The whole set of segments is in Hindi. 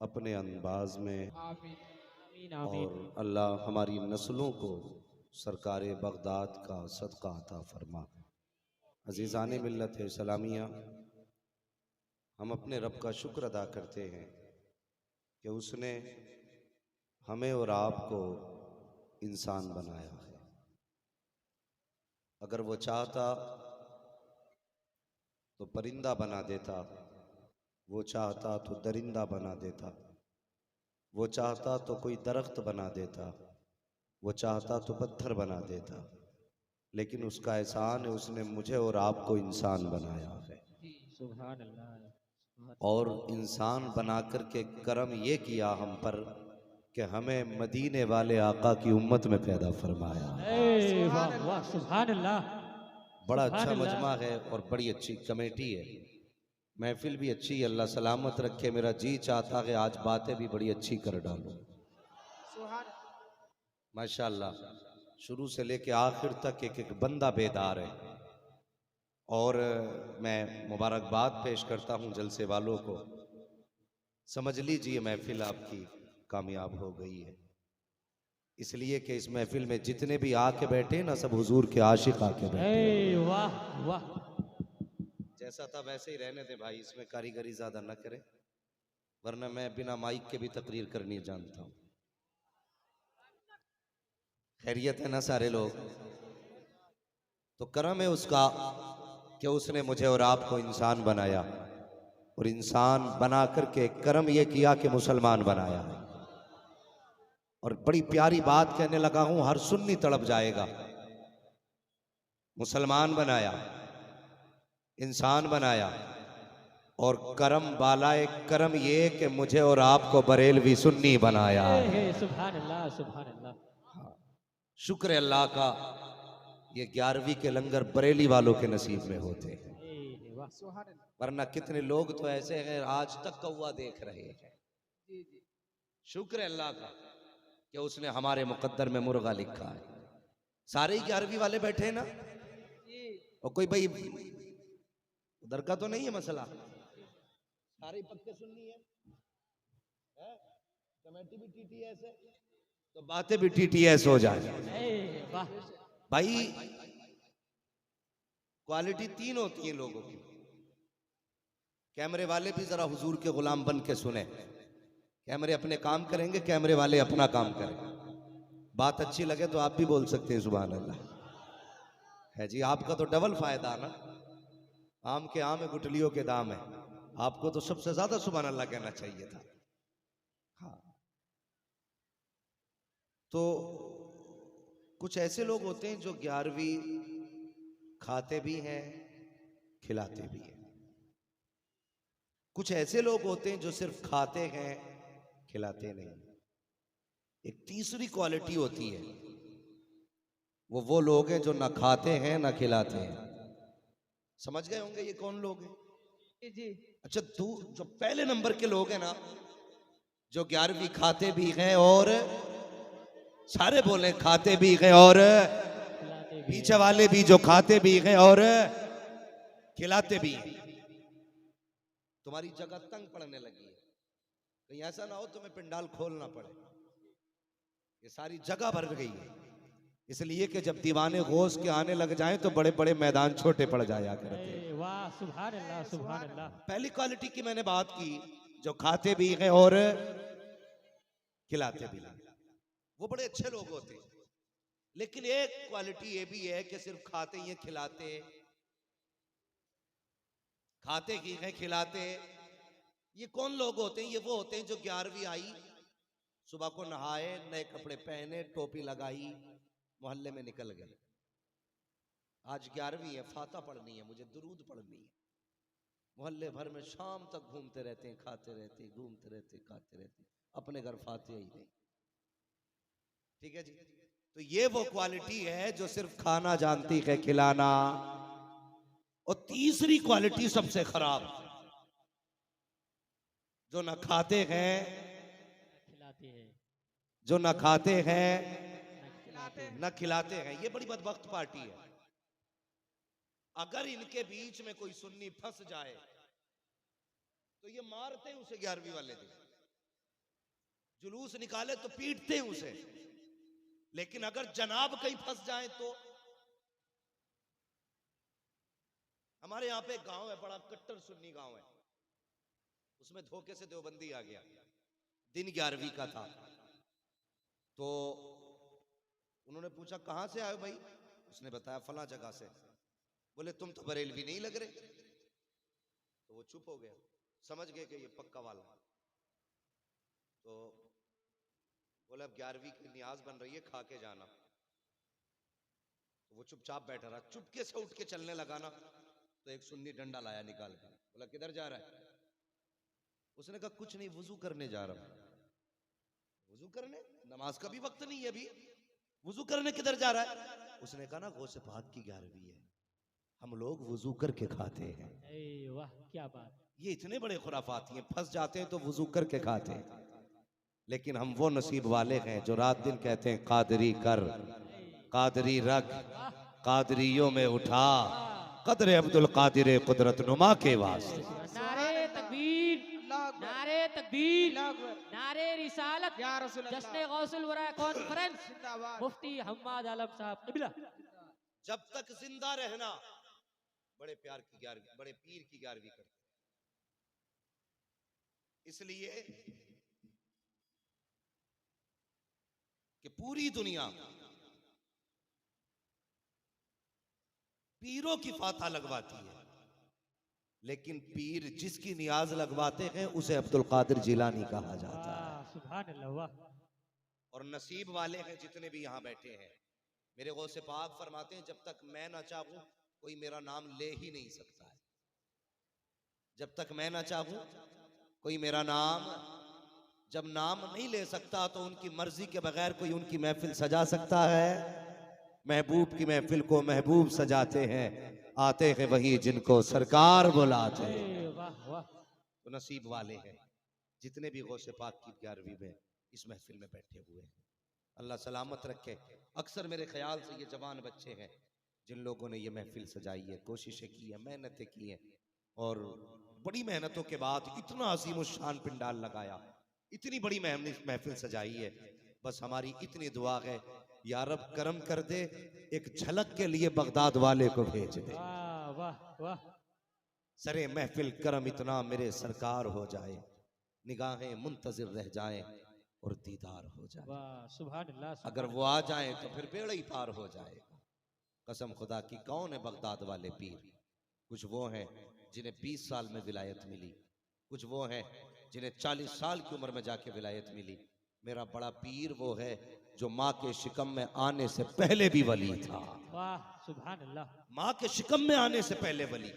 अपने अंदाज में। आमीन आमीन और आमीन। अल्लाह हमारी नस्लों को सरकार बगदाद का सदका अता फरमा। अजीज़ान मिल्लत सलामिया, हम अपने रब का शुक्र अदा करते हैं कि उसने हमें और आपको इंसान बनाया है। अगर वो चाहता तो परिंदा बना देता, वो चाहता तो दरिंदा बना देता, वो चाहता तो कोई दरख्त बना देता, वो चाहता तो पत्थर बना देता। लेकिन उसका एहसान है, उसने मुझे और आपको इंसान बनाया है। जी सुभान अल्लाह सुभान और इंसान बना कर के करम ये किया हम पर कि हमें मदीने वाले आका की उम्मत में पैदा फरमाया। अल्लाह। वाह वाह सुभान अल्लाह बड़ा सुभान अच्छा अल्लाह। मजमा है और बड़ी अच्छी कमेटी है। महफिल भी अच्छी है, अल्लाह सलामत रखे। मेरा जी चाहता है आज बातें भी बड़ी अच्छी कर डालूं। माशाअल्लाह, शुरू से लेके आखिर तक एक एक बंदा बेदार है। और मैं मुबारकबाद पेश करता हूं जलसे वालों को। समझ लीजिए महफिल आपकी कामयाब हो गई है, इसलिए कि इस महफिल में जितने भी आके बैठे ना, सब हुजूर के आशिक आके बैठे। वाह वाह। जैसा था वैसे ही रहने दे भाई, इसमें कारीगरी ज्यादा न करे, वरना मैं बिना माइक के भी तकरीर करनी जानता हूं। खैरियत है ना सारे लोग? तो करम है उसका कि उसने मुझे और आपको इंसान बनाया, और इंसान बना करके करम यह किया कि मुसलमान बनाया। और बड़ी प्यारी बात कहने लगा हूं, हर सुन्नी तड़प जाएगा। मुसलमान बनाया, इंसान बनाया, और करम बालाए करम ये कि मुझे और आपको बरेलवी सुन्नी बनाया है। सुभान अल्लाह सुभान अल्लाह। शुक्र है अल्लाह का, ये 11वीं के लंगर बरेली वालों के नसीब में होते हैं। वाह सुभान अल्लाह। वरना कितने लोग तो ऐसे हैं आज तक कौवा देख रहे हैं। शुक्र है अल्लाह का कि उसने हमारे मुकद्दर में मुर्गा लिखा है। सारे ही 11वीं वाले बैठे हैं ना? और कोई भाई उधर का तो नहीं है मसला? सारे ही पक्के सुन्नी है? कमेटी भी टीटीएस है तो बातें भी टीटीएस हो जाए। वाह। भाई क्वालिटी 3 होती है लोगों की। कैमरे वाले भी जरा हुजूर के गुलाम बन के सुने। कैमरे अपने काम करेंगे, कैमरे वाले अपना काम करेंगे। बात अच्छी लगे तो आप भी बोल सकते हैं सुभान अल्लाह। है जी, आपका तो डबल फायदा ना। आम के आम है, गुटलियों के दाम है। आपको तो सबसे ज्यादा सुभान अल्लाह कहना चाहिए था। हाँ, तो कुछ ऐसे लोग होते हैं जो 11वीं खाते भी हैं, खिलाते भी हैं। कुछ ऐसे लोग होते हैं जो सिर्फ खाते हैं, खिलाते नहीं। एक तीसरी क्वालिटी होती है, वो लोग हैं जो ना खाते हैं ना खिलाते हैं। समझ गए होंगे ये कौन लोग हैं? जी अच्छा, तू जो पहले नंबर के लोग हैं ना, जो 11वीं खाते भी हैं और सारे बोले खाते भी हैं और पीछे वाले भी जो खाते भी हैं और खिलाते भी हैं। तुम्हारी जगह तंग पड़ने लगी है, कहीं ऐसा ना हो तुम्हें पंडाल खोलना पड़े। ये सारी जगह भर गई है, इसलिए कि जब दीवाने गौस के आने लग जाएं तो बड़े बड़े मैदान छोटे पड़ जाया करते हैं। वाह सुभान अल्लाह सुभान अल्लाह। पहली क्वालिटी की मैंने बात की, जो खाते भी हैं और खिलाते भी हैं, वो बड़े अच्छे लोग होते हैं। लेकिन एक क्वालिटी ये भी है कि सिर्फ खाते ही हैं, खाते ही हैं खिलाते। ये कौन लोग होते हैं? ये वो होते हैं जो 11वीं आई, सुबह को नहाए, नए कपड़े पहने, टोपी लगाई, मोहल्ले में निकल गए। आज 11वीं है, फाता पढ़नी है, मुझे दुरूद पढ़नी है। मोहल्ले भर में शाम तक घूमते रहते हैं, खाते रहते हैं, घूमते रहते हैं, खाते रहते हैं, अपने घर फाते ही नहीं। ठीक है जी? तो ये वो क्वालिटी है जो सिर्फ खाना जानती है, खिलाना। और तीसरी क्वालिटी सबसे खराब, जो न खाते हैं, खिलाते हैं, जो न खाते हैं खिलाते हैं। न खिलाते हैं। ये बड़ी बदबख्त पार्टी है। अगर इनके बीच में कोई सुन्नी फंस जाए तो ये मारते हैं उसे 11वीं वाले दिन। जुलूस निकाले तो पीटते हैं उसे, लेकिन अगर जनाब कहीं फंस जाए तो। हमारे यहाँ पे एक गांव है, बड़ा कट्टर सुन्नी गांव है, उसमें धोखे से देवबंदी आ गया। दिन 11वीं का था, तो उन्होंने पूछा कहां से आए भाई? उसने बताया फला जगह से। बोले तुम तो बरेलवी नहीं लग रहे। तो वो चुप हो गया, समझ गए कि ये पक्का वाला। तो बोले अब 11वीं की नियाज बन रही है, खा के जाना। तो वो चुपचाप बैठा रहा, चुपके से उठ के चलने लगा ना, तो एक सुन्नी डंडा लाया निकाल कर। बोला किधर जा रहा है? उसने कहा कुछ नहीं, वुजू करने जा रहा हूं। वुजू करने? नमाज का भी वक्त नहीं है अभी, वुजू करने किधर जा रहा है? उसने कहा ना गौसे पाक की 11वीं है, हम लोग वुजू करके खाते हैं। वाह क्या बात। ये इतने बड़े खुराफाती हैं, फंस जाते हैं तो वुजू करके खाते हैं। लेकिन हम वो नसीब वाले हैं जो रात दिन कहते हैं कादरी कर, कादरी रख, कादरियों में उठा, कदर अब्दुल कादिर कुदरत नुमा के वास्ते। नारे तकबीर, नारे तकबीर, नारे रिसालत, जश्न गौसुल वरा कॉन्फ्रेंस, मुफ्ती हम्माद आलम साहब किबला। जब तक जिंदा रहना बड़े प्यार की 11वीं, बड़े पीर की 11वीं करते। इसलिए कि पूरी दुनिया पीरों की फाता लगवाती है, लेकिन पीर जिसकी नियाज लगवाते हैं उसे अब्दुल कादिर जिलानी कहा जाता है। सुभान अल्लाह, वाह। और नसीब वाले हैं जितने भी यहां बैठे हैं। मेरे गौसे पाक फरमाते हैं जब तक मैं ना चाहूं कोई मेरा नाम ले ही नहीं सकता है। जब तक मैं ना चाहूं कोई मेरा नाम, जब नाम नहीं ले सकता तो उनकी मर्जी के बगैर कोई उनकी महफिल सजा सकता है? महबूब की महफिल को महबूब सजाते हैं, आते हैं वही जिनको सरकार बुलाते हैं। वाह वाह। तो नसीब वाले हैं जितने भी गौसे पाक की 11वीं में इस महफिल में बैठे हुए हैं। अल्लाह सलामत रखे। अक्सर मेरे ख्याल से ये जवान बच्चे हैं जिन लोगों ने ये महफिल सजाई है, कोशिशें की है, मेहनतें की हैं, और बड़ी मेहनतों के बाद इतना अजीम शान पिंडाल लगाया, इतनी बड़ी महफिल सजाई है। बस हमारी इतनी दुआ है या रब करम कर दे, एक झलक के लिए बगदाद वाले को भेज दे। वाह वाह वाह। सरे महफिल करम इतना मेरे सरकार हो जाए, निगाहें मुंतजिर रह जाएं और दीदार हो जाए। वाह सुभान अल्लाह। अगर वो आ जाए तो फिर बेड़ा ही पार हो जाएगा। कसम खुदा की, कौन है बगदाद वाले पीर? कुछ वो हैं जिन्हें 20 साल में विलायत मिली, कुछ वो हैं जिन्हें 40 साल की उम्र में जाके विलायत मिली। मेरा बड़ा पीर वो है जो माँ के शिकम में आने से पहले भी वली था। वाह सुभान अल्लाह। माँ के शिकम में आने से पहले वली।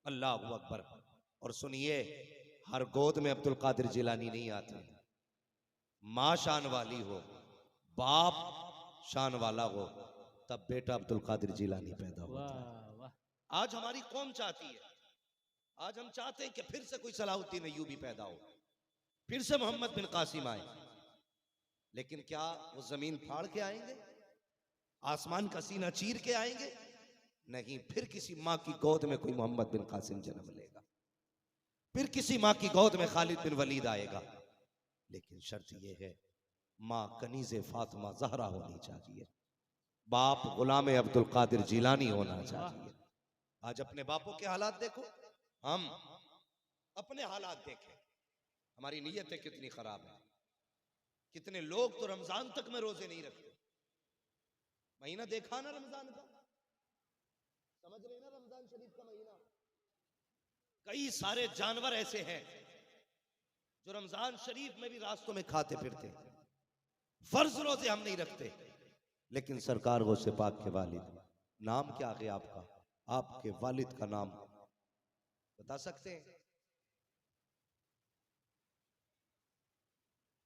अल्लाह अकबर। और सुनिए, हर गोद में अब्दुल कादिर जिलानी नहीं आते। माँ शान वाली हो, बाप शान वाला हो, तब बेटा अब्दुल कादिर जिलानी पैदा होता है। वाह वाह। आज हमारी कौम चाहती है, आज हम चाहते हैं कि फिर से कोई सलाहुद्दीन अय्यूबी पैदा हो, फिर से मोहम्मद बिन कासिम आए। लेकिन क्या वो जमीन फाड़ के आएंगे, आसमान का सीना चीर के आएंगे? नहीं, फिर किसी माँ की गोद में कोई मोहम्मद बिन कासिम जन्म लेगा, फिर किसी माँ की गोद में खालिद बिन वलीद आएगा। लेकिन शर्त यह है, माँ कनीज़े फातिमा ज़हरा होनी चाहिए, बाप गुलाम अब्दुल कादिर जिलानी होना चाहिए। आज अपने बापों के हालात देखो, हम अपने हालात देखें, हमारी नीयतें कितनी खराब है। कितने लोग तो रमजान तक में रोजे नहीं रखते। महीना देखा ना रमजान का, समझ रहे ना रमजान शरीफ का महीना। कई सारे जानवर ऐसे हैं जो रमजान शरीफ में भी रास्तों में खाते फिरते, फर्ज रोजे हम नहीं रखते। लेकिन सरकार वो से पाक के वालिद, नाम क्या है आपका? आपके वालिद का नाम बता सकते हैं?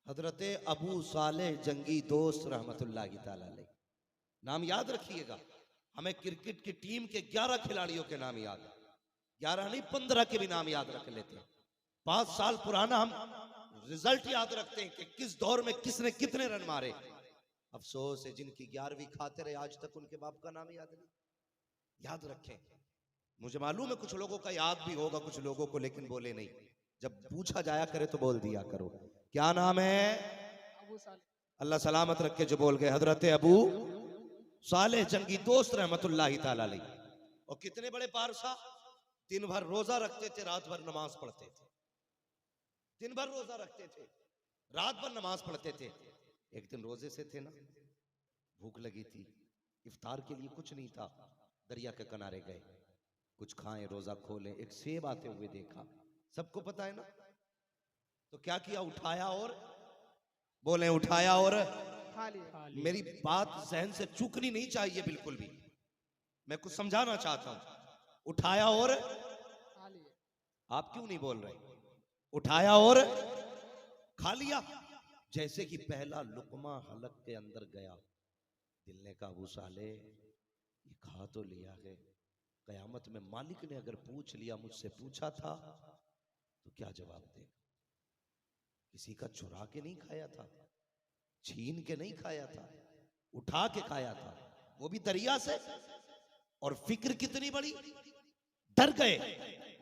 हजरत अबू सालेह जंगी दोस्त रहमतुल्लाहि ताला अलैह। नाम याद रखिएगा। हमें क्रिकेट की टीम के 11 खिलाड़ियों के नाम याद है, 11 नहीं 15 के भी नाम याद रख लेते हैं। 5 साल पुराना हम रिजल्ट याद रखते हैं कि किस दौर में किसने कितने रन मारे। अफसोस है जिनकी 11वीं खाते रहे आज तक उनके बाप का नाम याद नहीं। याद रखें। मुझे मालूम है कुछ लोगों का याद भी होगा, कुछ लोगों को, लेकिन बोले नहीं। जब पूछा जाया करे तो बोल दिया करो क्या नाम है? अल्लाह सलामत रख के जो बोल गए, हजरत अबू सालेह जंगी दोस्त रहमतुल्लाहि ताला अलैह। और कितने बड़े पारसा, दिन भर रोजा रखते थे, रात भर नमाज पढ़ते थे। दिन भर रोजा रखते थे, रात भर नमाज पढ़ते थे। एक दिन रोजे से थे ना, भूख लगी थी, इफ्तार के लिए कुछ नहीं था, दरिया के किनारे गए, कुछ खाएं, रोजा खोलें, एक सेब आते हुए देखा, सबको पता है ना, तो क्या किया, उठाया और बोले उठाया और खा लिया। मेरी बात जहन से चूकनी नहीं चाहिए बिल्कुल भी, मैं कुछ समझाना चाहता हूं। उठाया और खा लिया। आप क्यों नहीं बोल रहे? उठाया और खा लिया। जैसे कि पहला लुकमा हलक के अंदर गया, दिल ने कहा अबू साले ये खा तो लिया है, कयामत में मालिक ने अगर पूछ लिया, मुझसे पूछा था तो क्या जवाब देगा? किसी का चुरा के नहीं खाया था, छीन के नहीं खाया था, उठा के खाया था, वो भी दरिया से। और फिक्र कितनी बड़ी, डर गए।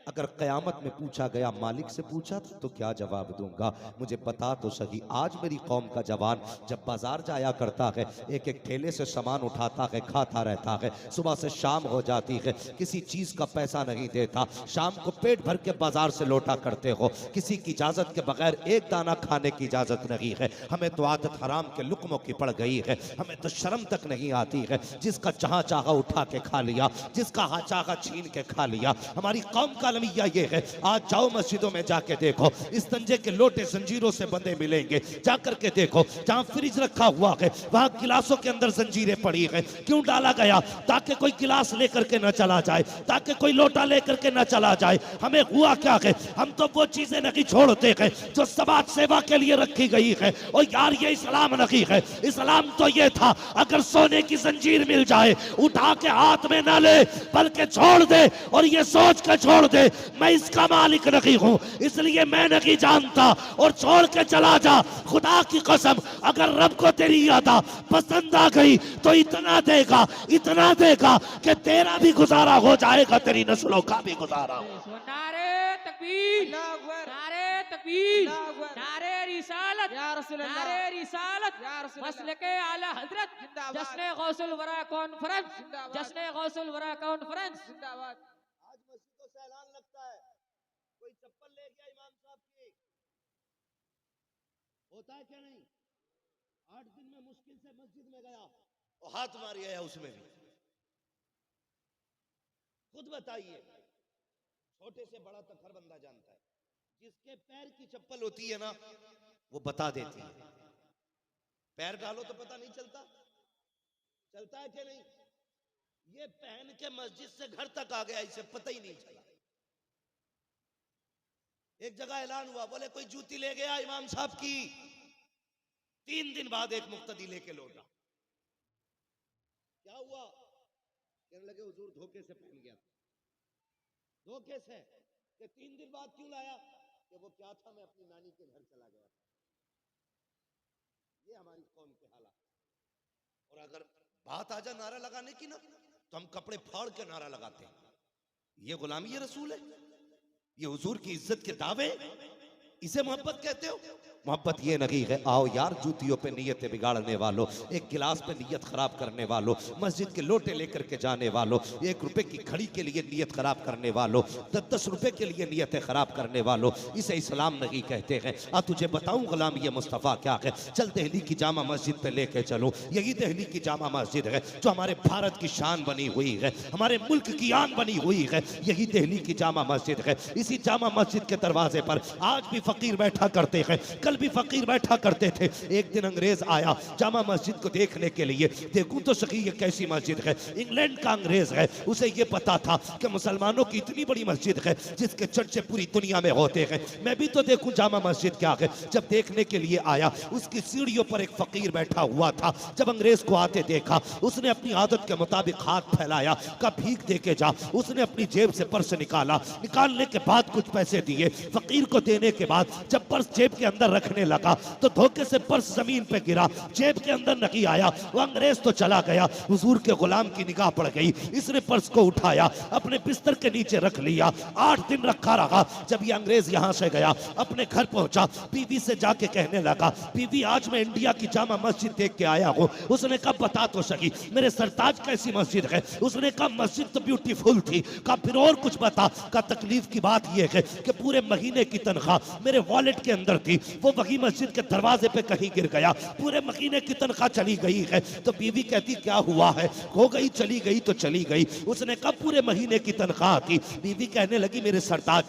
अगर कयामत में पूछा गया, मालिक से पूछा था तो क्या जवाब दूंगा? मुझे बता तो सही। आज मेरी कौम का जवान जब बाजार जाया करता है, एक एक ठेले से सामान उठाता है, खाता रहता है, सुबह से शाम हो जाती है, किसी चीज का पैसा नहीं देता, शाम को पेट भर के बाजार से लौटा करते हो, किसी की इजाजत के बगैर एक दाना खाने की इजाजत नहीं है। हमें तो आदत हराम के लुकमों की पड़ गई है, हमें तो शर्म तक नहीं आती है। जिसका जहां चाहा उठा के खा लिया, जिसका हाँ चाहा छीन के खा लिया। हमारी कौम का अलमिया ये है, आज जाओ मस्जिदों में जाके देखो, इस तंजे के लोटे जंजीरों से बंधे मिलेंगे। जाकर के देखो, जहां फ्रिज रखा हुआ है वहां गिलासों के अंदर जंजीरें पड़ी हैं। क्यों डाला गया? ताकि कोई गिलास लेकर के न चला जाए, ताकि कोई लोटा लेकर के न चला जाए। हमें हुआ क्या है, हम तो वो चीजें नहीं छोड़ते हैं जो समाज सेवा के लिए रखी गई है। और यार ये इस्लाम नहीं है, इस्लाम तो ये था अगर सोने की जंजीर मिल जाए उठा के हाथ में न ले, बल्कि छोड़ दे और ये सोच कर छोड़ दे मैं इसका मालिक नहीं हूं, इसलिए मैं नहीं जानता, और छोड़ के चला जा। खुदा की कसम, अगर रब को तेरी अदा पसंद आ गई तो इतना देगा कि तेरा भी गुजारा हो जाएगा, तेरी नस्लों का भी गुजारा हो। नारे तकबीर, नारे तकबीर, नारे रिसालत, नारे रिसालत, मसलके आला हजरत, जश्न गौसुल वरा कॉन्फ्रेंस, जश्न गौसुल वरा कॉन्फ्रेंस। आज मस्जिदों से ऐलान लगता है, कोई चप्पल ले गया इमाम साहब की, होता है क्या नहीं? 8 दिन में मुश्किल से मस्जिद में गया और हाथ मार गया, उसमें भी खुद बताइए, छोटे से बड़ा तक हर बंदा जानता है, जिसके पैर की चप्पल होती है ना वो बता देती है। पैर डालो तो पता नहीं चलता, चलता है कि नहीं? ये पहन के मस्जिद से घर तक आ गया, इसे पता ही नहीं चला। एक जगह ऐलान हुआ, बोले कोई जूती ले गया इमाम साहब की, 3 दिन बाद एक मुक्तदी लेके लौटा। क्या हुआ? कहने लगे हुजूर धोखे से पहन गया था। धोखे से? कि 3 दिन बाद क्यों लाया? कि वो क्या था, मैं अपनी नानी के घर चला गया था। ये हमारी कौम के हालात। और अगर बात आ जा नारा लगाने की ना, तो हम कपड़े फाड़ के नारा लगाते हैं। ये गुलामी ये रसूल है, ये हुजूर की इज्जत के दावे, इसे मोहब्बत कहते हो? मोहब्बत ये नहीं है। आओ यार, जूतियों पे नियतें बिगाड़ने वालों, एक गिलास पे नियत खराब करने वालों, मस्जिद के लोटे लेकर के जाने वालों, 1 रुपए की घड़ी के लिए नियत खराब करने वालों, 10-10 रुपए के लिए नियतें खराब करने वालों, इसे इस्लाम नहीं कहते हैं। तुझे बताऊं गुलाम ये मुस्तफ़ा क्या है? चल दिल्ली की जामा मस्जिद पे लेके चलो। यही दिल्ली की जामा मस्जिद है जो हमारे भारत की शान बनी हुई है, हमारे मुल्क की आन बनी हुई है। यही दिल्ली की जामा मस्जिद है। इसी जामा मस्जिद के दरवाजे पर आज भी फकीर बैठा करते हैं, कल भी फकीर बैठा करते थे। एक दिन अंग्रेज आया जामा मस्जिद को देखने के लिए। देखूं तो सही ये कैसी मस्जिद है। इंग्लैंड का अंग्रेज है, उसे ये पता था कि मुसलमानों की इतनी बड़ी मस्जिद है जिसके चर्चे पूरी दुनिया में होते हैं, मैं भी तो देखूं जामा मस्जिद क्या है। जब देखने के लिए आया, उसकी सीढ़ियों पर एक फकीर बैठा हुआ था। जब अंग्रेज को आते देखा, उसने अपनी आदत के मुताबिक हाथ फैलाया, का भीख दे के जा। उसने अपनी जेब से पर्स निकाला, निकालने के बाद कुछ पैसे दिए। फकीर को देने के बाद जब पर्स जेब के अंदर रखने लगा तो धोखे से पर्स जमीन पे गिरा, जेब के अंदर नहीं आया। वो अंग्रेज तो चला गया, हुजूर के गुलाम की निगाह पड़ गई। इसने पर्स को उठाया, अपने बिस्तर के नीचे रख लिया। 8 दिन रखा रहा। जब ये अंग्रेज यहाँ से गया, अपने घर पहुंचा, बीवी से जाके कहने लगा, बीवी आज मैं इंडिया की जामा मस्जिद देख के आया हूँ। उसने कहा बता तो सही मेरे सरताज कैसी मस्जिद है। उसने कहा मस्जिद तो ब्यूटीफुल थी। कहा फिर और कुछ बता। का तकलीफ की बात यह है कि पूरे महीने की तनख्वाह मेरे वॉलेट के अंदर थी, वो वही मस्जिद के दरवाजे पे कहीं गिर गया, पूरे महीने की तनख्वाह चली गई है। तो बीवी कहती क्या हुआ है? हो गई चली गई तो चली गई। उसने कहा पूरे महीने की तनख्वाह थी। बीवी कहने लगी मेरे सरताज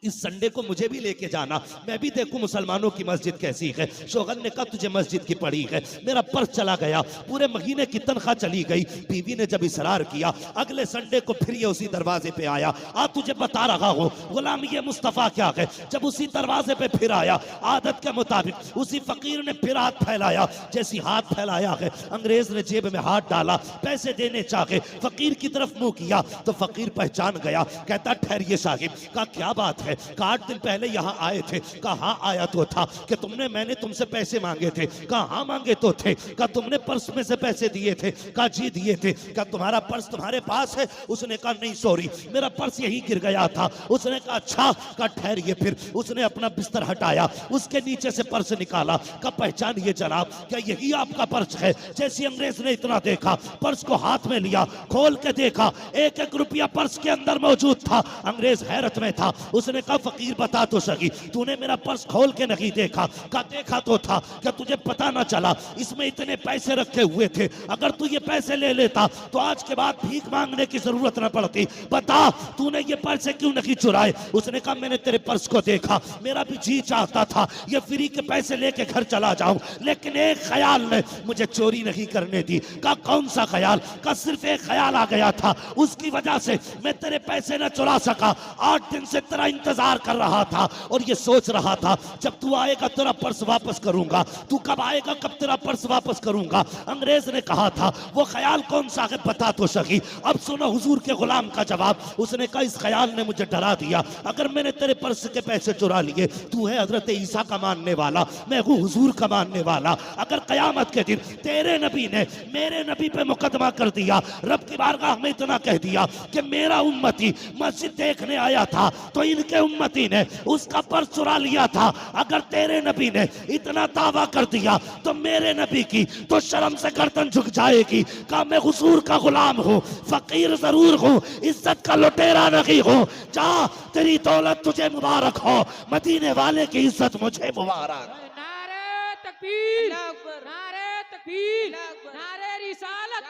इस संडे को मुझे भी लेके जाना, मैं भी देखूं मुसलमानों की मस्जिद कैसी है। शोहर ने कहा तुझे मस्जिद की पड़ी है। मेरा पर्स चला गया, पूरे महीने की तनख्वाह चली गई। बीवी ने जब इसरार किया, अगले संडे को फिर ये उसी दरवाजे पे आया। तुझे बता रहा हूं गुलाम ये मुस्तफा क्या है। जब उसी दरवाजे पे फिर आया, आदत के मुताबिक उसी फकीर ने फिर हाथ फैलाया। जैसी हाथ फैलाया है, अंग्रेज ने जेब में हाथ डाला, पैसे देने चाहे, फकीर की तरफ मुंह किया तो फकीर पहचान गया। कहता ठहरिए साहिब। कहा क्या बात है? 8 दिन पहले यहाँ आए थे। कहा हाँ आया तो था। कि मैंने तुमसे पैसे मांगे थे। कहा हाँ मांगे तो थे। कहा तुमने पर्स में से पैसे दिए थे। कहा जी दिए थे। कहा तुम्हारा पर्स तुम्हारे पास है? उसने कहा नहीं सॉरी मेरा पर्स यहीं गिर गया था। उसने कहा अच्छा। कहा ठहरिए। फिर उसने अपना बिस्तर हटाया, उसके नीचे से पर्स निकाला। कहा पहचानिए जनाब क्या यही आपका पर्स है? जैसे अंग्रेज ने इतना देखा, पर्स को हाथ में लिया, खोल के देखा, 1-1 रुपया पर्स के अंदर मौजूद था। अंग्रेज हैरत में था। उसने कहा फकीर बता तो सही तूने मेरा पर्स खोल के नहीं देखा? कहा देखा तो था। क्या तुझे पता ना चला इसमें इतने पैसे रखे हुए थे? अगर तू ये पैसे ले लेता तो आज के बाद भीख मांगने की जरूरत ना पड़ती। बता तूने ये पैसे क्यों नहीं चुराए? उसने कहा मैंने तेरे पर्स को देखा, मेरा भी जी चाहता था ये फ्री के पैसे लेके घर चला जाऊं, लेकिन एक ख्याल ने मुझे चोरी नहीं करने दी। कहा कौन सा ख्याल? कहा सिर्फ एक ख्याल आ गया था, उसकी वजह से मैं तेरे पैसे न चुरा सका। 8 दिन से तेरा इंतजार कर रहा था और ये सोच रहा था जब तू आएगा तेरा पर्स वापस करूंगा। तू कब आएगा, कब तेरा पर्स वापस करूंगा? अंग्रेज ने कहा था वो ख्याल कौन सा है बता तो सही। अब सुनो हुजूर के गुलाम का जवाब। उसने कहा इस ख्याल ने मुझे डरा दिया। अगर मैंने तेरे पर्स के पैसे चुरा लिए, तू है हजरत ईसा का मानने वाला, मैं हूँ हुजूर का मानने वाला। अगर कयामत के दिन तेरे नबी ने मेरे नबी पे मुकदमा कर दिया, रब की बारगाह में इतना कह दिया कि मेरा उम्मती मस्जिद देखने आया था तो इनके उम्मती ने उसका पर्स चुरा लिया था, अगर तेरे नबी ने इतना दावा कर दिया तो मेरे नबी की तो शर्म से गर्दन झुक जाएगी। कहा मैं हुजूर का गुलाम हूँ, फकीर जरूर हूँ, इज्जत का लुटेरा नहीं हूँ। जा तेरी दौलत तुझे मुबारक हो, मदीने वाले की इज्जत मुझे मुबारक। नारे तकबीर, नारे तकबीर, नारे रिसालत,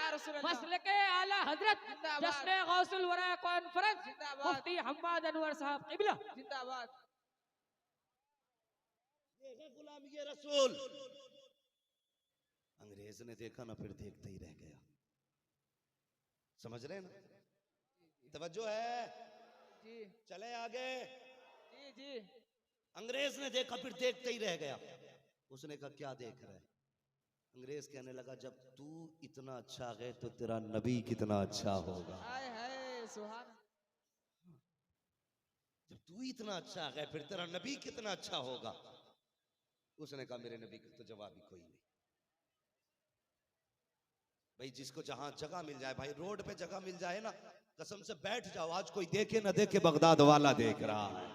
मसलके आला हजरत जश्न गौसुल वरा कॉन्फ्रेंस मुफ्ती हम्माद अनवर साहब क़िबला जिंदाबाद। गुलाम ये रसूल अंग्रेज ने देखा ना, फिर देखते ही रह गया। समझ रहे हैं ना? तवज्जो है जी, चले आगे जी जी। अंग्रेज ने देखा फिर देखते ही रह गया। उसने कहा क्या देख रहा है? अंग्रेज कहने लगा जब तू इतना अच्छा है तो तेरा नबी कितना अच्छा होगा। हाय हाय सुभान। जब तू इतना अच्छा है फिर तेरा नबी कितना अच्छा होगा। उसने कहा मेरे नबी का तो जवाब ही कोई नहीं। भाई जिसको जहां जगह मिल जाए, भाई रोड पे जगह मिल जाए ना, कसम से बैठ जाओ। आज कोई देखे ना देखे, बगदाद वाला देख रहा है,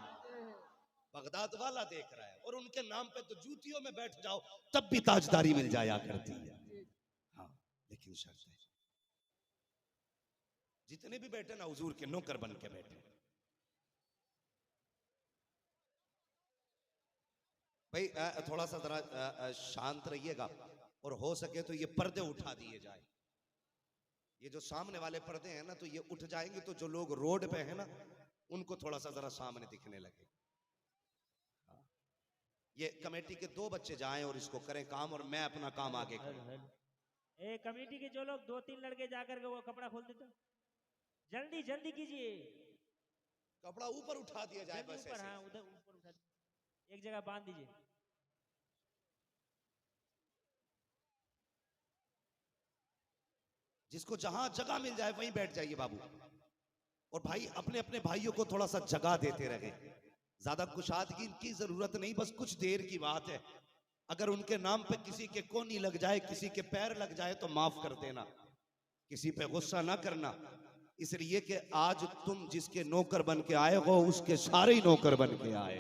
बगदाद वाला देख रहा है। और उनके नाम पे तो जूतियों में बैठ जाओ तब भी ताजदारी मिल जाया करती है। हाँ लेकिन शर्त है जितने भी बैठे ना हुजूर के नौकर बन के बैठे। भाई थोड़ा सा जरा शांत रहिएगा और हो सके तो ये पर्दे उठा दिए जाए। ये जो सामने वाले पर्दे हैं ना तो ये उठ जाएंगे तो जो लोग रोड पे हैं ना उनको थोड़ा सा जरा सामने दिखने लगे। ये कमेटी के 2 बच्चे जाएं और इसको करें काम, और मैं अपना काम आगे करूं। ए कमेटी के जो लोग 2-3 लड़के जाकर के वो कपड़ा खोल देते, जल्दी जल्दी कीजिए। कपड़ा ऊपर उठा दिया जाए बस ऊपर, ऐसे। हाँ उधर ऊपर उठा दीजिए, एक जगह बांध दीजिए। जिसको जहां जगह मिल जाए वहीं बैठ जाइए बाबू। और भाई अपने अपने भाइयों को थोड़ा सा जगह देते रहे। ज्यादा कुशादगी की जरूरत नहीं, बस कुछ देर की बात है। अगर उनके नाम पे किसी के कोनी लग जाए, किसी के पैर लग जाए तो माफ कर देना, किसी पे गुस्सा ना करना। इसलिए कि आज तुम जिसके नौकर बन के आए हो उसके सारे ही नौकर बन के आए,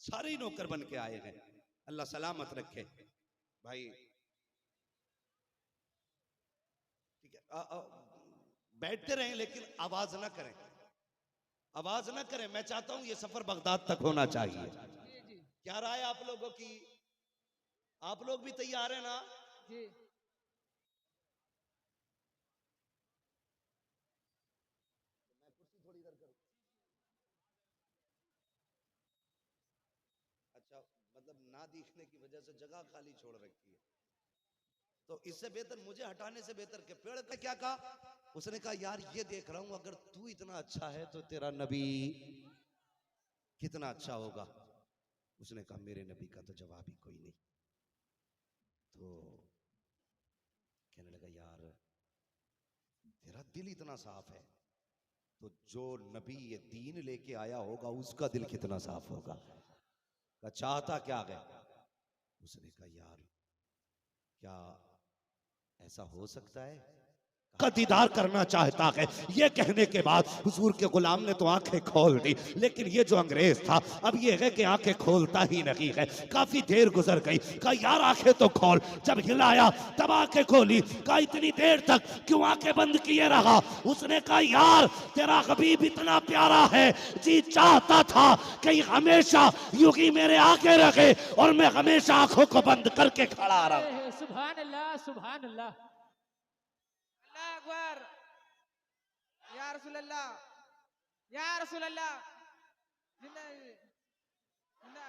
सारे ही नौकर बन के आए हैं। अल्लाह सलामत रखे भाई। ठीक है, बैठते रहें लेकिन आवाज ना करें, आवाज ना करें। मैं चाहता हूं ये सफर बगदाद तक होना चाहिए। क्या राय है आप लोगों की? आप लोग भी तैयार हैं ना? जी अच्छा, मतलब ना दिखने की वजह से जगह खाली छोड़ रखी है, तो इससे बेहतर, मुझे हटाने से बेहतर के पेड़ का क्या कहा? उसने कहा यार ये देख रहा हूं, अगर तू इतना अच्छा है तो तेरा नबी कितना अच्छा होगा। उसने कहा मेरे नबी का तो जवाब ही कोई नहीं। तो कहने लगा यार तेरा दिल इतना साफ है, तो जो नबी ये दीन लेके आया होगा उसका दिल कितना साफ होगा। कहा चाहता क्या है? उसने कहा यार क्या ऐसा हो सकता है? का दीदार करना चाहता है। ये कहने के बाद हुजूर के गुलाम ने तो आंखें खोल दी, लेकिन ये जो अंग्रेज था अब ये है कि आंखें खोलता ही नहीं है। काफी देर गुजर गई, कहा यार आंखें तो खोल। जब हिलाया तब आंखें खोली। कहा इतनी देर तक क्यों आंखें बंद किए रहा? उसने कहा यार तेरा हबीब इतना प्यारा है, जी चाहता था कि हमेशा यूं ही मेरे आगे रखे और मैं हमेशा आंखों को बंद करके खड़ा रहा। सुभान अल्लाह, सुभान अल्लाह। अल्लाह अकबर। या रसूल अल्लाह, या रसूल अल्लाह, जिंदा जिंदा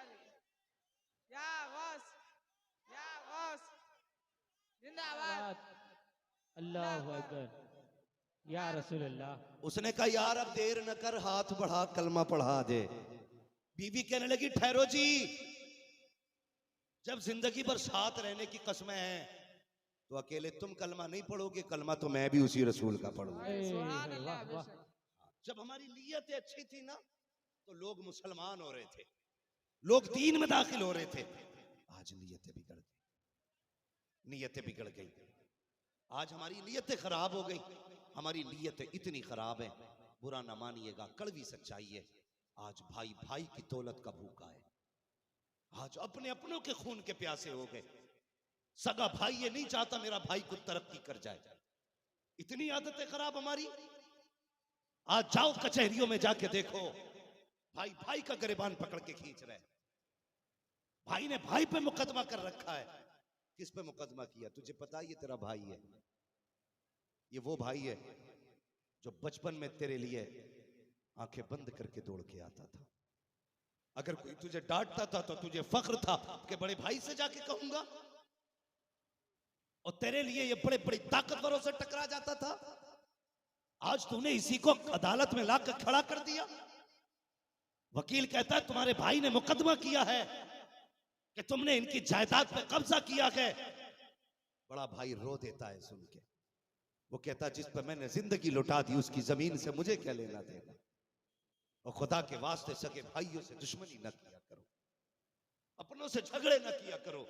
या गौस, या गौस, जिंदाबाद। अल्लाहु अकबर। या रसूल अल्लाह। उसने कहा यार अब देर न कर, हाथ बढ़ा कलमा पढ़ा दे। बीवी कहने लगी ठहरो जी, जब जिंदगी भर साथ रहने की कस्में हैं तो अकेले तुम कलमा नहीं पढ़ोगे, कलमा तो मैं भी उसी रसूल का पढ़ूंगा। सुभान अल्लाह, वाह वाह। बेशक। जब हमारी नीयतें अच्छी थी ना तो लोग मुसलमान हो रहे थे, लोग दीन में दाखिल हो रहे थे। आज नीयतें बिगड़ गई, नीयतें बिगड़ गई। आज हमारी नीयतें खराब हो गई। हमारी नीयतें इतनी खराब है, बुरा ना मानिएगा, कड़वी सच्चाई है। आज भाई भाई की दौलत का भूखा है। आज अपने अपनों के खून के प्यासे हो गए। सगा भाई ये नहीं चाहता मेरा भाई को तरक्की कर जाए। इतनी आदतें खराब हमारी। आज जाओ कचहरियों में जाके देखो, भाई भाई का गिरबान पकड़ के खींच रहे हैं। भाई ने भाई पे मुकदमा कर रखा है। किस पे मुकदमा किया? तुझे पता है ये तेरा भाई है, ये वो भाई है जो बचपन में तेरे लिए आंखें बंद करके दौड़ के आता था। अगर कोई तुझे डांटता था तो तुझे फख्र था कि बड़े भाई से जाके कहूंगा, और तेरे लिए ये बड़े बड़े ताकतवरों से टकरा जाता था। आज तूने इसी को अदालत में लाकर खड़ा कर दिया। वकील कहता है तुम्हारे भाई ने मुकदमा किया है कि तुमने इनकी जायदाद पे कब्जा किया है। बड़ा भाई रो देता है सुन के। वो कहता जिस पर मैंने जिंदगी लुटा दी उसकी जमीन से मुझे क्या लेना देना। और खुदा के वास्ते सके भाइयों से दुश्मनी न किया करो, अपनों से झगड़े न किया करो।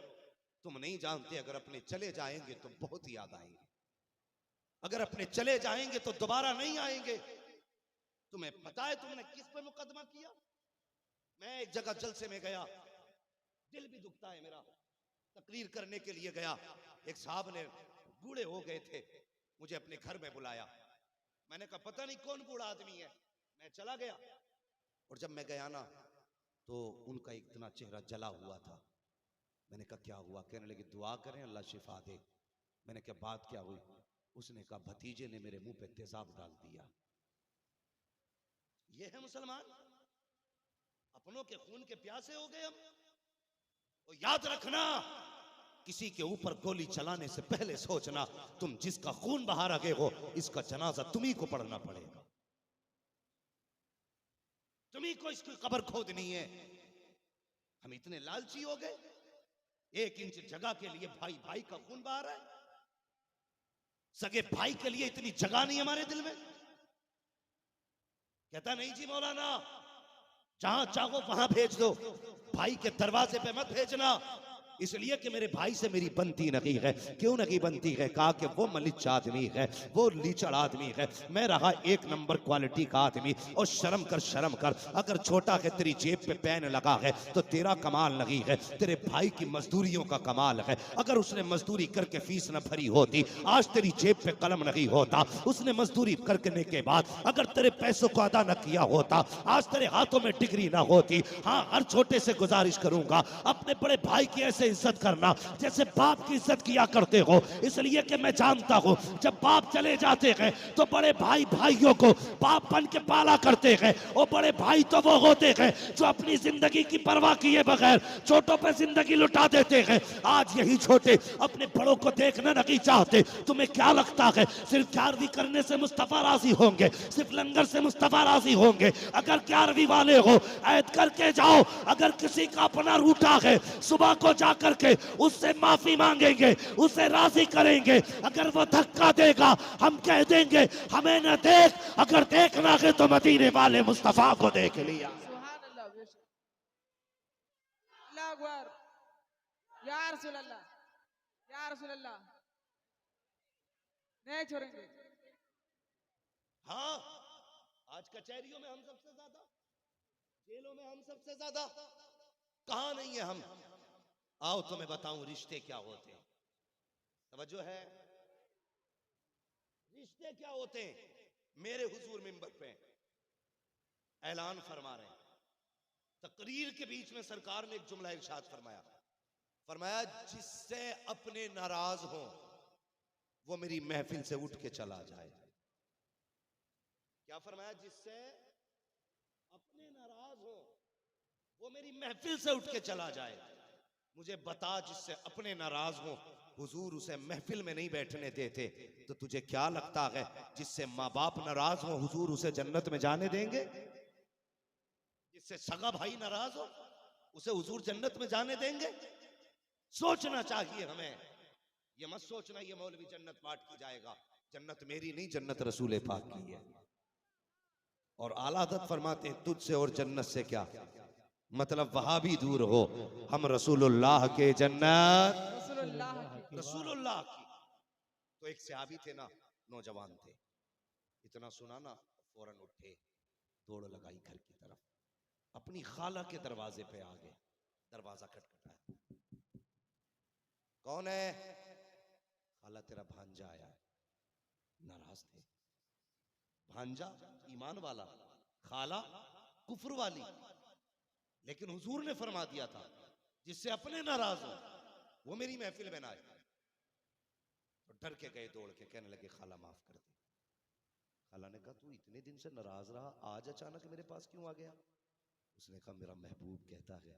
तुम नहीं जानते अगर अपने चले जाएंगे तो बहुत याद आएंगे, अगर अपने चले जाएंगे तो दोबारा नहीं आएंगे। तुम्हें पता है तुमने किस पे मुकदमा किया? मैं एक जगह जलसे में गया, दिल भी दुखता है मेरा। तकरीर करने के लिए गया, एक साहब ने बूढ़े हो गए थे, मुझे अपने घर में बुलाया। मैंने कहा पता नहीं कौन बूढ़ा आदमी है। मैं चला गया, और जब मैं गया ना तो उनका इतना चेहरा जला हुआ था। मैंने कहा क्या हुआ? कहने लगे दुआ करें अल्लाह शिफा दे। मैंने कहा बात क्या हुई? उसने कहा भतीजे ने मेरे मुंह पे तेजाब डाल दिया। ये है मुसलमान, अपनों के खून के प्यासे हो गए हम। और याद रखना, किसी के ऊपर गोली चलाने से पहले सोचना तुम जिसका खून बहा रहे हो इसका जनाजा तुम्ही को पढ़ना पड़ेगा, तुम्ही को इसकी कब्र खोदनी है। हम इतने लालची हो गए, 1 इंच जगह के लिए भाई भाई का खून बहा रहा है। सगे भाई के लिए इतनी जगह नहीं हमारे दिल में। कहता नहीं जी मौलाना, जहां चाहो वहां भेज दो, भाई के दरवाजे पे मत भेजना, इसलिए कि मेरे भाई से मेरी बनती नहीं है। क्यों नहीं बनती है? कहा कि वो मलिच आदमी है, वो लीचड़ आदमी है, मैं रहा एक नंबर क्वालिटी का आदमी। और शर्म कर, शर्म कर, अगर छोटा है तेरी जेब पे पेन लगा है तो तेरा कमाल नहीं है, तेरे भाई की मजदूरियों का कमाल है। अगर उसने मजदूरी करके फीस न भरी होती आज तेरी जेब पे कलम नहीं होता। उसने मजदूरी करने के बाद अगर तेरे पैसों को अदा न किया होता आज तेरे हाथों में डिग्री ना होती। हाँ, हर छोटे से गुजारिश करूंगा, अपने बड़े भाई की ऐसे इज्जत करना जैसे बाप की इज्जत किया करते हो, इसलिए कि मैं जानता हूं जब बाप चले जाते हैं तो बड़े भाई भाइयों को बाप बन के पाला करते हैं। और बड़े भाई तो वो होते हैं जो अपनी जिंदगी की परवाह किए बगैर छोटों पे जिंदगी लुटा देते हैं। आज यही छोटे अपने बड़ों को देखना नहीं चाहते। तुम्हें क्या लगता है सिर्फ 11वीं करने से मुस्तफा राजी होंगे? सिर्फ लंगर से मुस्तफा राजी होंगे? अगर 11वीं वाले हो ऐद करके जाओ, अगर किसी का अपना रूठा है सुबह को जा करके उससे माफी मांगेंगे, उसे राजी करेंगे। अगर वो धक्का देगा हम कह देंगे हमें न देख, अगर देखना है तो मदीने वाले मुस्तफा को देख लिया। सुभान अल्लाह, बेशक। अल्लाह अकबर, या रसूल अल्लाह, या रसूल अल्लाह, नहीं छोड़ेंगे। हाँ, आज कचहरियों में हम सबसे ज्यादा, जेलों में हम सबसे ज्यादा, कहां नहीं है हम? आओ तुम्हें बताऊं रिश्ते क्या होते हैं। तवज्जो है, रिश्ते क्या होते हैं? मेरे हुजूर मिंबर पे ऐलान फरमा रहे हैं, तकरीर के बीच में सरकार ने एक जुमला इरशाद फरमाया, फरमाया जिससे अपने नाराज हो वो मेरी महफिल से उठ के चला जाए। क्या फरमाया? जिससे अपने नाराज हो वो मेरी महफिल से उठ के चला जाए। मुझे बता, जिससे अपने नाराज हो हुजूर उसे महफिल में नहीं बैठने देते, तो तुझे क्या लगता है जिससे माँ बाप नाराज हो हुजूर उसे जन्नत में जाने देंगे? जिससे सगा भाई नाराज हो उसे हुजूर जन्नत में जाने देंगे? सोचना चाहिए हमें, ये मत सोचना ये मौलवी जन्नत बांट की जाएगा। जन्नत मेरी नहीं, जन्नत रसूल पाक की है। और आला हज़रत फरमाते हैं तुझसे और जन्नत से क्या मतलब, वहां भी दूर हो, हम रसूलुल्लाह के जन्नत, रसूलुल्लाह की। तो एक सहाबी थे ना, नौजवान थे, इतना सुना ना फौरन उठे, दौड़ लगाई घर की तरफ, अपनी खाला के दरवाजे पे आ गए। दरवाजा खटखटाया, कौन है? खाला तेरा भांजा आया है। नाराज थे, भांजा ईमान वाला, खाला कुफ्र वाली। लेकिन हुजूर ने फरमा दिया था जिससे अपने नाराज हो वो मेरी महफिल में ना आए। तो डर के गए दौड़ के, कहने लगे खाला माफ कर दे। खाला ने कहा तू इतने दिन से नाराज रहा, आज अचानक मेरे पास क्यों आ गया? उसने कहा मेरा महबूब कहता है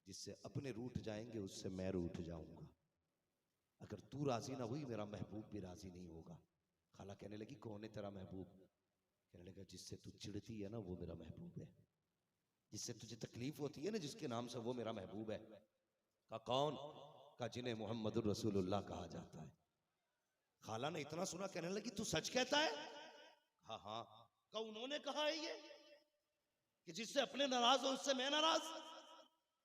जिससे अपने रूठ जाएंगे उससे मैं रूठ जाऊंगा। अगर तू राजी ना हुई मेरा महबूब भी राजी नहीं होगा। खाला कहने लगी कौन है तेरा महबूब? कहने लगा जिससे तू चिढ़ती है ना वो मेरा महबूब है, जिससे तुझे तकलीफ होती है ना जिसके नाम से वो मेरा महबूब है। कहा कौन? कहा जिन्हें मोहम्मदुर रसूलुल्लाह कहा जाता है। खाला ने इतना सुना, कहने लगी तू सच कहता है? हाँ हाँ। कहा उन्होंने कहा है ये कि जिससे अपने नाराज हो उससे मैं नाराज?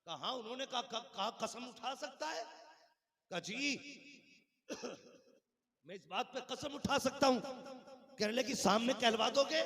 कहा हाँ उन्होंने कहा कसम उठा सकता है? कहा जी मैं इस बात पे कसम उठा सकता हूं। कहने लगी सामने कहलवा दोगे?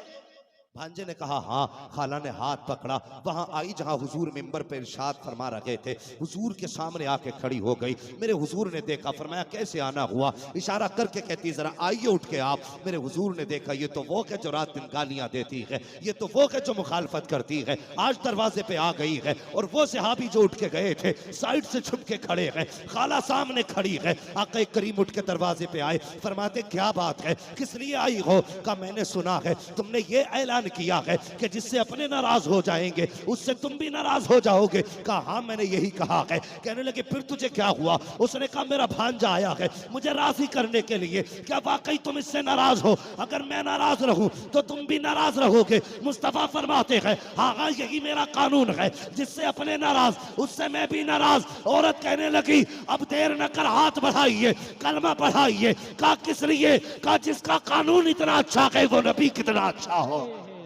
भांजे ने कहा हाँ। खाला ने हाथ पकड़ा, वहां आई जहां हुजूर मिंबर पे इरशाद फरमा रहे थे, हुजूर के सामने आके खड़ी हो गई। मेरे हुजूर ने देखा, फरमाया कैसे आना हुआ? इशारा करके कहती जरा आइए उठ के आप। मेरे हुजूर ने देखा ये तो वो है जो रात दिन गालियां देती है, ये तो वो है जो मुखालफत करती है, आज दरवाजे पे आ गई है। और वो सहाबी जो उठ के गए थे साइड से छुप के खड़े हैं, खाला सामने खड़ी है। आका करीम उठ के दरवाजे पे आए, फरमाते क्या बात है, किस लिए आई हो? का मैंने सुना है तुमने ये ऐलान किया है कि जिससे अपने नाराज हो जाएंगे उससे तुम भी नाराज हो जाओगे। कहा हाँ मैंने यही कहा है। कहने लगे फिर तुझे क्या हुआ? उसने कहा मेरा भांजा आया है मुझे राजी करने के लिए। क्या वाकई तुम इससे नाराज हो? अगर मैं नाराज रहूं तो तुम भी नाराज रहोगे। मुस्तफा फरमाते हैं हाँ हाँ यही मेरा कानून है, जिससे अपने नाराज उससे मैं भी नाराज। औरत कहने लगी अब देर न कर हाथ बढ़ाइए, कलमा बढ़ाइए। कहा किस लिए? कहा जिसका कानून इतना अच्छा है वो नबी कितना अच्छा हो।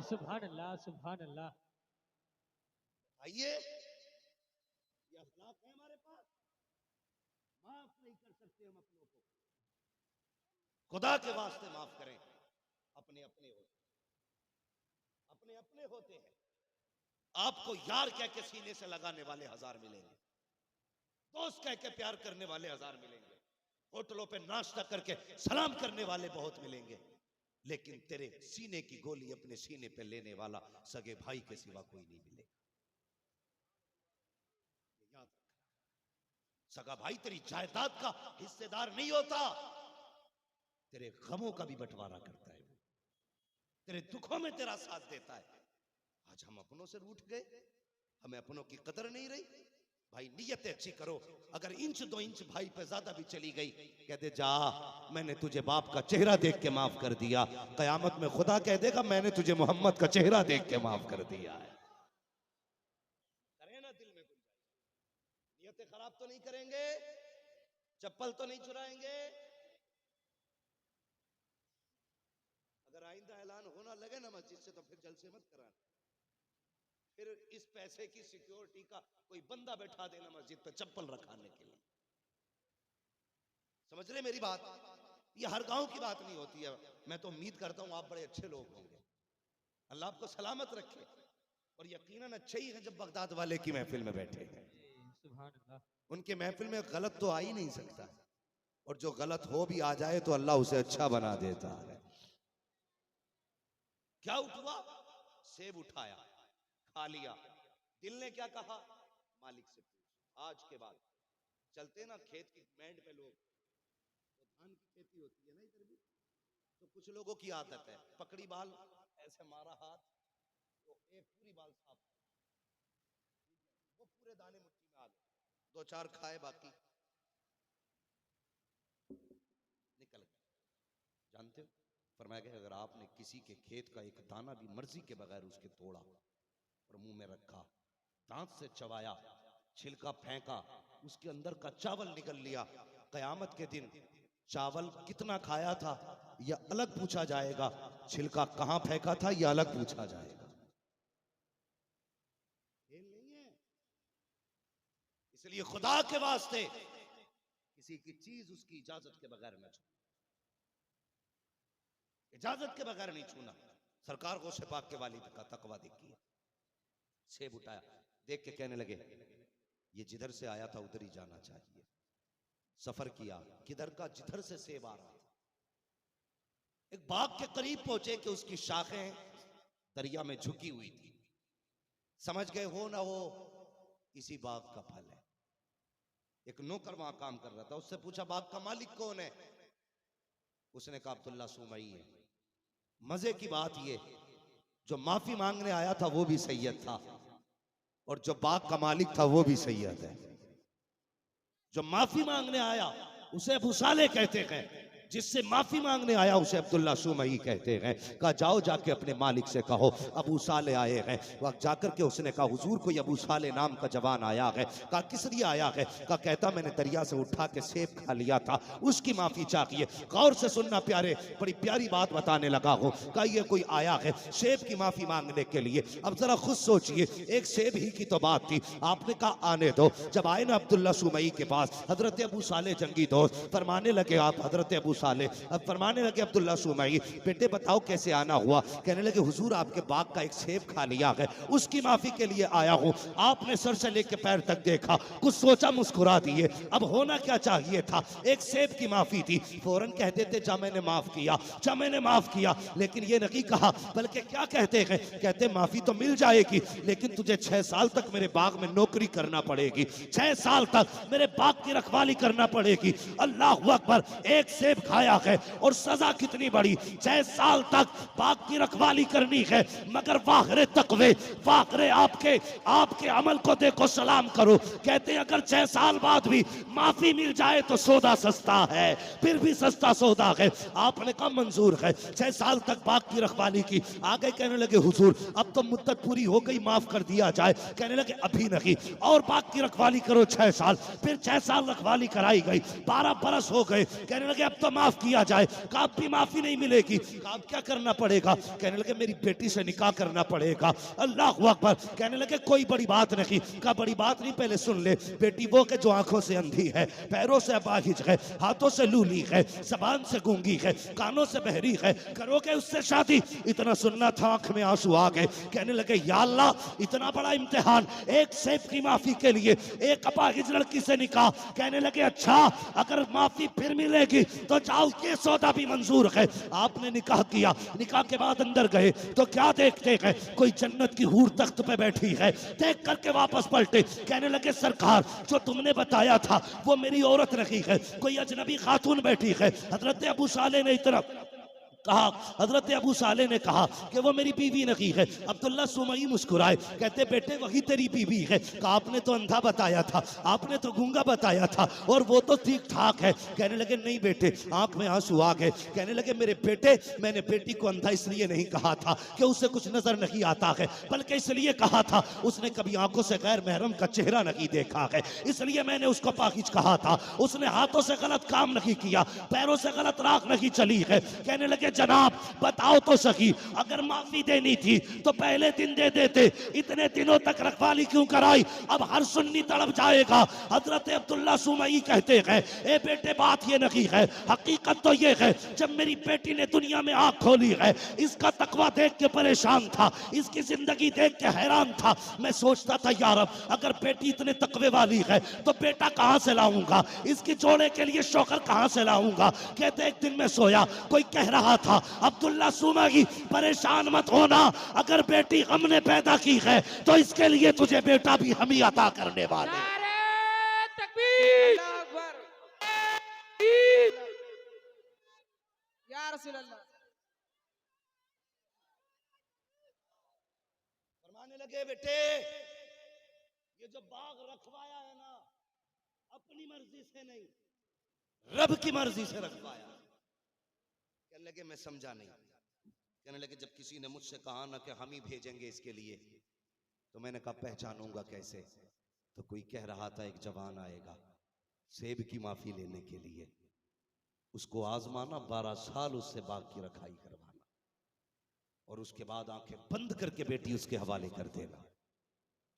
सुभान अल्लाह, सुभान अल्लाह। आइए, ये अखलाक है हमारे पास। माफ नहीं कर सकते हम अपनों को, खुदा के वास्ते माफ करें। अपने अपने होते, अपने अपने होते हैं। आपको यार कह के सीने से लगाने वाले 1000 मिलेंगे, दोस्त कह के प्यार करने वाले 1000 मिलेंगे, होटलों पे नाश्ता करके सलाम करने वाले बहुत मिलेंगे, लेकिन तेरे सीने की गोली अपने सीने पे लेने वाला सगे भाई के सिवा कोई नहीं मिलेगा। याद रखना, सगा भाई तेरी जायदाद का हिस्सेदार नहीं होता, तेरे गमों का भी बंटवारा करता है, तेरे दुखों में तेरा साथ देता है। आज हम अपनों से रूठ गए, हमें अपनों की कदर नहीं रही। भाई नियत अच्छी करो, अगर इंच 2 इंच भाई पे ज्यादा भी चली गई, कह दे जा मैंने तुझे बाप का चेहरा देख के माफ कर दिया। कयामत में खुदा कह देगा मैंने तुझे मोहम्मद का चेहरा देख के माफ कर दिया है। करें ना दिल में गुंजाइश, नियतें खराब तो नहीं करेंगे, चप्पल तो नहीं चुराएंगे। अगर आइंदा ऐलान होना लगे ना मस्जिद से तो फिर जलसे मत कराना, फिर इस पैसे की सिक्योरिटी का कोई बंदा बैठा देना मस्जिद पे चप्पल रखाने के लिए। समझ रहे मेरी बात? ये हर गांव की बात नहीं होती है। मैं तो उम्मीद करता हूं आप बड़े अच्छे लोग होंगे, अल्लाह आपको सलामत रखे, और यकीनन अच्छे ही हैं जब बगदाद वाले की महफिल में बैठे हैं। सुभान अल्लाह। उनके महफिल में गलत तो आ ही नहीं सकता, और जो गलत हो भी आ जाए तो अल्लाह उसे अच्छा बना देता है। क्या उठवा? सेब उठाया, खा लिया। दिल ने क्या कहा? मालिक से पूछ। आज के बाद चलते ना खेत की मैंड पे लोग, तो धान की खेती होती है ना इधर भी, तो कुछ लोगों की आदत है पकड़ी बाल ऐसे मारा हाथ तो एक पूरी बाल साफ, वो पूरे दाने मुट्ठी में आ गए, 2-4 खाए, बाकी निकल गए। जानते हो फरमाया गया अगर आपने किसी के खेत का एक दाना भी मर्जी के बगैर उसके तोड़ा और मुंह में रखा, दांत से चबाया, छिलका फेंका, उसके अंदर का चावल निकल लिया, कयामत के दिन चावल कितना खाया था यह अलग पूछा जाएगा, छिलका कहां फेंका था यह अलग पूछा जाएगा। खेल नहीं है। इसलिए खुदा के वास्ते किसी की चीज उसकी इजाजत के बगैर न छू, इजाजत के बगैर नहीं छूना। सरकार को से पाक के वाली का तकवा देखिए। सेब उठाया, देख के कहने लगे ये जिधर से आया था उधर ही जाना चाहिए। सफर किया, किधर का? जिधर से सेब आ रहा था। एक बाग के करीब पहुंचे कि उसकी शाखें दरिया में झुकी हुई थी। समझ गए हो ना हो इसी बाग का फल है। एक नौकर वहां काम कर रहा था, उससे पूछा बाग का मालिक कौन है? उसने कहा अब्दुल्ला सुमई है। मजे की बात ये, जो माफी मांगने आया था वो भी सैयद था, और जो बाग का मालिक था वो भी सैयद है। जो माफी मांगने आया उसे अबू साले कहते हैं, जिससे माफी मांगने आया उसे अब्दुल्ला सुमई कहते हैं। कहा जाओ जाके अपने मालिक से कहो अबू साले आए हैं। वक्त जाकर के उसने कहा हुजूर कोई अबू साले नाम का जवान आया है। कहा किस लिए आया है? कहा कहता मैंने दरिया से उठा के सेब खा लिया था, उसकी माफी चाहिए। गौर से सुनना प्यारे, बड़ी प्यारी बात बताने लगा हूं। कहा ये कोई आया है सेब की माफी मांगने के लिए। अब जरा खुद सोचिए, एक सेब ही की तो बात थी, आपने कहा आने दो। जब आए ना अब्दुल्ला सुमई के पास, हजरत अबू साले जंगी दोस्त फरमाने लगे आप हजरत अबू साले, अब फरमाने लगे अब्दुल्ला सुमई बेटे बताओ कैसे आना हुआ? कहने लगे हुजूर आपके बाग का एक सेब खा लिया है, उसकी माफी के लिए आया हूं। आपने सर से लेकर पैर तक देखा, कुछ सोचा, मुस्कुरा दिए। अब होना क्या चाहिए था? एक सेब की माफी थी। फौरन कह देते जा मैंने माफ किया, जा मैंने माफ किया। लेकिन ये नहीं कहा, बल्कि क्या कहते हैं? कहते माफी तो मिल जाएगी लेकिन तुझे 6 साल तक मेरे बाग में नौकरी करना पड़ेगी, 6 साल तक मेरे बाग की रखवाली करना पड़ेगी। अल्लाह अकबर, एक सेब खाया है और सजा कितनी बड़ी, 6 साल तक बाग की रखवाली करनी है। मगर वाहरे तकवे, वाहरे आपके अमल को देखो, सलाम करो। कहते हैं अगर 6 साल बाद भी माफी मिल जाए तो सौदा सस्ता है, फिर भी सस्ता सौदा है। आपने कहा मंजूर है। 6 साल तक बाग की रखवाली की। आगे कहने लगे हुजूर अब तो मुद्दत पूरी हो गई, माफ कर दिया जाए। कहने लगे अभी नहीं, और बाग की रखवाली करो 6 साल। फिर 6 साल रखवाली कराई गई, 12 बरस हो गए। कहने लगे अब तो माफ किया जाए। कहा अब भी माफी नहीं मिलेगी। कहा अब क्या करना पड़ेगा? कहने लगे मेरी बेटी से निकाह करना पड़ेगा। अल्लाह अकबर। कहने लगे कोई बड़ी बात नहीं। कहा बड़ी बात नहीं, पहले सुन ले। बेटी वो के जो आंखों से अंधी है, पैरों से अपाहिज है, हाथों से लूली है, जबान से गूंगी है, कानों से बहरी है, करोगे उससे शादी? इतना सुनना था, आंख में आंसू आ गए। कहने लगे या अल्लाह इतना बड़ा इम्तिहान, एक सेब की माफी के लिए एक अपाहिज लड़की से निकाह। कहने लगे अच्छा अगर माफी फिर मिलेगी तो जाओ, ये सौदा भी मंजूर है। आपने निकाह किया। निकाह के बाद अंदर गए तो क्या देखते हैं? कोई जन्नत की हूर तख्त पे बैठी है। देख करके वापस पलटे। कहने लगे सरकार जो तुमने बताया था वो मेरी औरत नहीं है, कोई अजनबी खातून बैठी है। हजरत अबू साले ने इतना कहा, हजरत अबू साले ने कहा कि वो मेरी बीवी नहीं है। अब्दुल्ला सुमई मुस्कुराए, कहते बेटे वही तेरी बीवी है। कहा आपने तो अंधा बताया था, आपने तो गूंगा बताया था, और वो तो ठीक ठाक है। कहने लगे नहीं बेटे, आंख में आंसू आ गए। कहने लगे मेरे बेटे मैंने बेटी को अंधा इसलिए नहीं कहा था कि उसे कुछ नजर नहीं आता है, बल्कि इसलिए कहा था उसने कभी आंखों से गैर महरम का चेहरा नहीं देखा है, इसलिए मैंने उसको पाकिज कहा था। उसने हाथों से गलत काम नहीं किया, पैरों से गलत राख नहीं चली है। कहने लगे जनाब बताओ तो सही, अगर माफी देनी थी तो पहले दिन दे देते, इतने दिनों तक रखवाली क्यों कराई? अब हर सुन्नी तड़प जाएगा। हजरत अब्दुल्ला सुमई कहते हैं ए बेटे बात ये नहीं है, हकीकत तो ये है जब मेरी बेटी ने दुनिया में आंख खोली है, इसका तकवा देख के परेशान था, इसकी जिंदगी देख के हैरान था। मैं सोचता था यार अब अगर बेटी इतने तकवे वाली है तो बेटा कहां से लाऊंगा, इसकी जोड़े के लिए शौकर कहां से लाऊंगा। कहते एक दिन मैं सोया, कोई कह रहा था अब्दुल्ला सुमई परेशान मत होना, अगर बेटी हमने पैदा की है तो इसके लिए तुझे बेटा भी हम ही अता करने वाले। नारे तकबीर, अल्लाह अकबर। या रसूल अल्लाह। फरमाने लगे बेटे ये जो बाग रखवाया है ना, अपनी मर्जी से नहीं, रब की मर्जी से रखवाया। कहने लगे मैं समझा नहीं। कहने लगे जब किसी ने मुझसे कहा ना कि हम ही भेजेंगे इसके लिए, तो मैंने कहा पहचानूंगा कैसे? तो कोई कह रहा था एक जवान आएगा सेब की माफी लेने के लिए, उसको आजमाना, 12 साल उससे बाग की रखाई करवाना, और उसके बाद आंखें बंद करके बेटी उसके हवाले कर देना।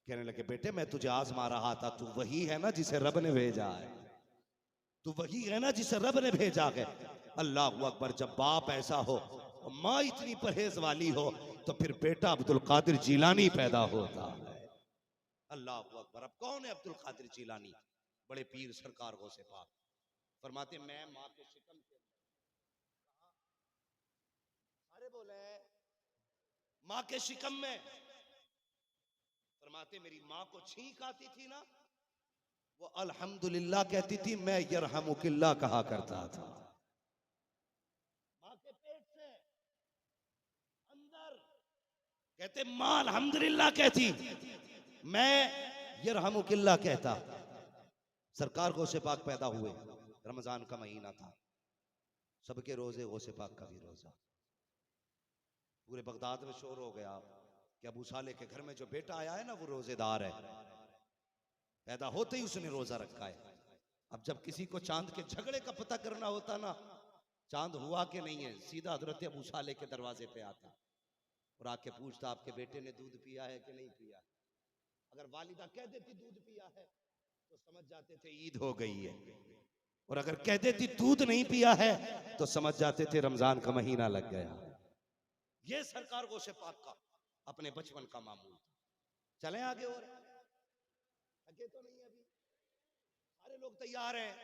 कहने लगे बेटे मैं तुझे आजमा रहा था, तू वही है ना जिसे रब ने भेजा है, तू वही है ना जिसे रब ने भेजा है। अल्लाह अकबर। जब बाप ऐसा हो, माँ इतनी परहेज वाली हो, तो फिर बेटा अब्दुल कादिर जीलानी पैदा होता है। अल्लाह अकबर। अब कौन है अब्दुल कादिर जीलानी? बड़े पीर सरकार गौसे पाक फरमाते मैं माँ के शिकम के, अरे बोले माँ के शिकम में, फरमाते मेरी माँ को छींक आती थी ना, वो अल्हम्दुलिल्लाह कहती थी, मैं यरहमुकिल्लाह कहा करता था। माँ के पेट से अंदर कहते माँ अल्हम्दुलिल्लाह कहती, मैं यरहमुकिल्लाह कहता। सरकार गौसे पाक पैदा हुए, रमजान का महीना था, सबके रोजे गौसे पाक का भी रोजा। पूरे बगदाद में शोर हो गया कि अबू साले के घर में जो बेटा आया है ना वो रोजेदार है, पैदा होते ही उसने रोजा रखा है। अब जब किसी को चांद के झगड़े का पता करना होता ना, चांद हुआ कि नहीं है, सीधा हजरत अबू साले के दरवाजे पे आता और आके पूछता आपके बेटे ने दूध पिया है कि नहीं पिया। अगर वालिदा कह देती दूध पिया है तो समझ जाते थे ईद हो गई है, और अगर कह देती दूध नहीं पिया है तो समझ जाते थे रमजान का महीना लग गया। ये सरकार गौसे पाक का अपने बचपन का मामूल था। चलें आगे, और थके तो नहीं अभी, सारे लोग तैयार हैं।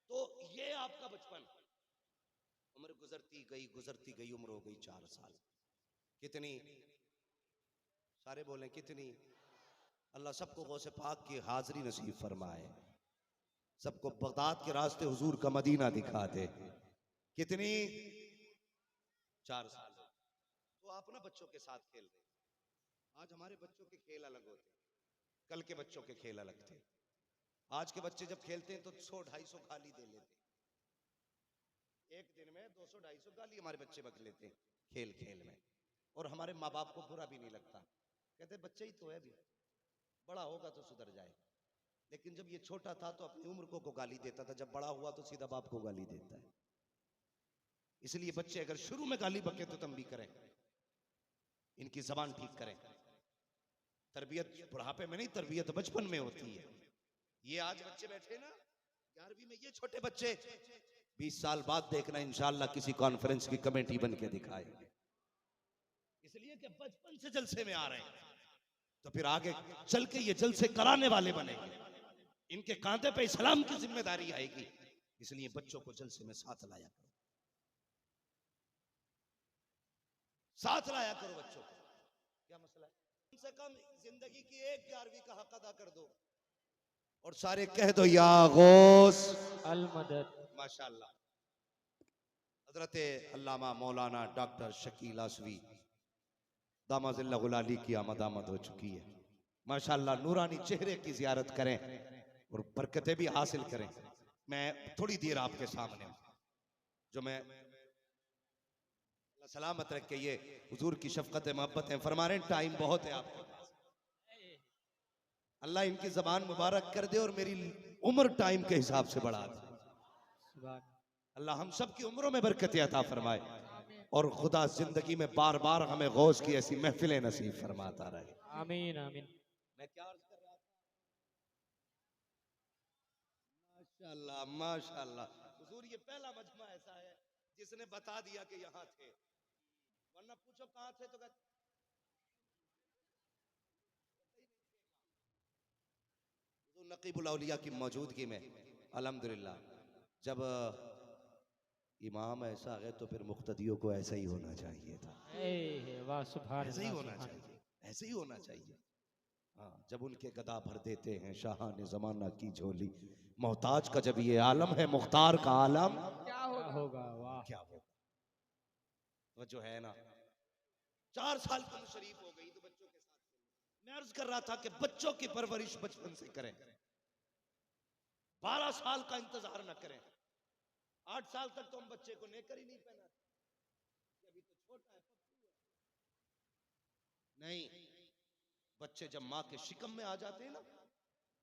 तो ये आपका बचपन, उम्र गुजरती गई उम्र हो गई 4 साल। कितनी? सारे बोले कितनी? अल्लाह सबको गौसे पाक की हाजिरी नसीब फरमाए, सबको बगदाद के रास्ते हुजूर का मदीना दिखा दे। कितनी? 4 साल। तो आप ना बच्चों के साथ खेल रहे, आज हमारे बच्चों के खेल अलग होते, कल के बच्चों के खेल अलग थे। आज के बच्चे जब खेलते हैं तो 100-250 गाली दे लेते, एक दिन में 200-250 गाली हमारे बच्चे बक लेते हैं खेल खेल में, और हमारे माँ बाप को बुरा भी नहीं लगता, कहते बच्चे ही तो है, भी बड़ा होगा तो सुधर जाए। लेकिन जब ये छोटा था तो अपनी उम्र को गाली देता था, जब बड़ा हुआ तो सीधा बाप को गाली देता है। इसलिए बच्चे अगर शुरू में गाली बके तो तंबी करें, इनकी जबान ठीक करें। तरबियत बुढ़ापे में नहीं, तरबियत बचपन में होती है। ये आज बच्चे बैठे ना 11वीं में, ये छोटे बच्चे 20 साल बाद देखना इंशाअल्लाह किसी कॉन्फ्रेंस की कमेटी बन के दिखाएंगे, इसलिए कि बचपन से जलसे में आ रहे हैं, तो फिर आगे चल के ये जलसे कराने वाले बनेंगे, इनके कांधे पे इस्लाम की जिम्मेदारी आएगी। इसलिए बच्चों को जलसे में साथ लाया करो, साथ लाया करो बच्चों को। क्या मसला है? कम से कम जिंदगी की एक 11वीं का हक अदा कर दो और सारे कह दो या गौस अल मदद। माशाअल्लाह। हजरत अल्लामा मौलाना डॉक्टर शकील आसवी दामाजिल्लाहुल की आमद हो चुकी है। माशाअल्लाह नूरानी चेहरे की जियारत करें और बरकतें भी हासिल करें। मैं थोड़ी देर आपके सामने जो मैं सलामत रख के ये हुजूर की शफकत मोहब्बत फरमा रहे हैं, टाइम बहुत है आपके पास। अल्लाह इनकी जबान मुबारक कर दे और मेरी उम्र टाइम के हिसाब से बढ़ा दे। अल्लाह हम सब की उम्रों में बरकत अता फरमाए और खुदा जिंदगी में बार बार हमें गौस की ऐसी महफिलें नसीब फरमाता रहे। आमीन आमीन। मैं क्या अर्ज कर रहा था? माशाअल्लाह माशाअल्लाह। हुजूर ये पहला मजमा ऐसा है जिसने बता दिया कि यहाँ थे, वरना पूछो कहाँ थे तो नकीबुल औलिया की मौजूदगी में अल्हम्दुलिल्लाह जब इमाम ऐसा है तो फिर मुक्तदियों को ऐसा ही होना चाहिए था। वाह सुभान ऐसे ही अल्लाह, होना सुभान चाहिए, ऐसे ही होना चाहिए। हाँ, जब उनके गदा भर देते हैं शाहान जमाना की झोली, मोहताज का जब ये आलम है मुख्तार का आलम क्या क्या होगा? होगा। वाह क्या होगा। वो जो है ना 4 साल की उम्र शरीफ हो गई तो बच्चों के साथ मैं अर्ज कर रहा था कि बच्चों की परवरिश बचपन से करें, 12 साल का इंतजार न करें। 8 साल तक तो हम बच्चे को नेकर ही नहीं पहनाते, अभी तो छोटा है, पप्पू है। नहीं, बच्चे जब माँ के शिकम में आ जाते हैं ना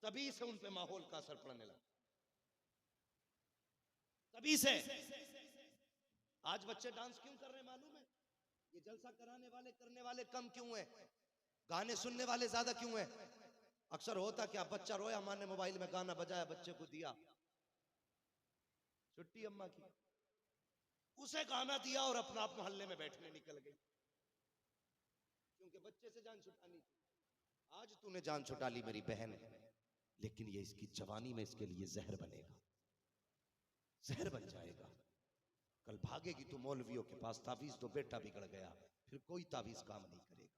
तभी से उन पे माहौल का असर पड़ने लगता, तभी से। आज बच्चे डांस क्यों कर रहे हैं मालूम है? ये जलसा कराने वाले करने वाले कम क्यों हैं, गाने सुनने वाले ज्यादा क्यों हैं? अक्सर होता क्या, बच्चा रोया, माँ ने मोबाइल में गाना बजाया, बच्चे को दिया, छुट्टी अम्मा की, उसे गाना दिया और अपना आप मोहल्ले में बैठने निकल गई, क्योंकि बच्चे से जान छुटानी थी। आज तूने जान छुटा ली मेरी बहन, लेकिन ये इसकी जवानी में इसके लिए जहर बनेगा, जहर बन जाएगा। कल भागेगी तो मौलवियों के पास, तावीज तो बेटा बिगड़ गया, फिर कोई तावीज काम नहीं करेगा।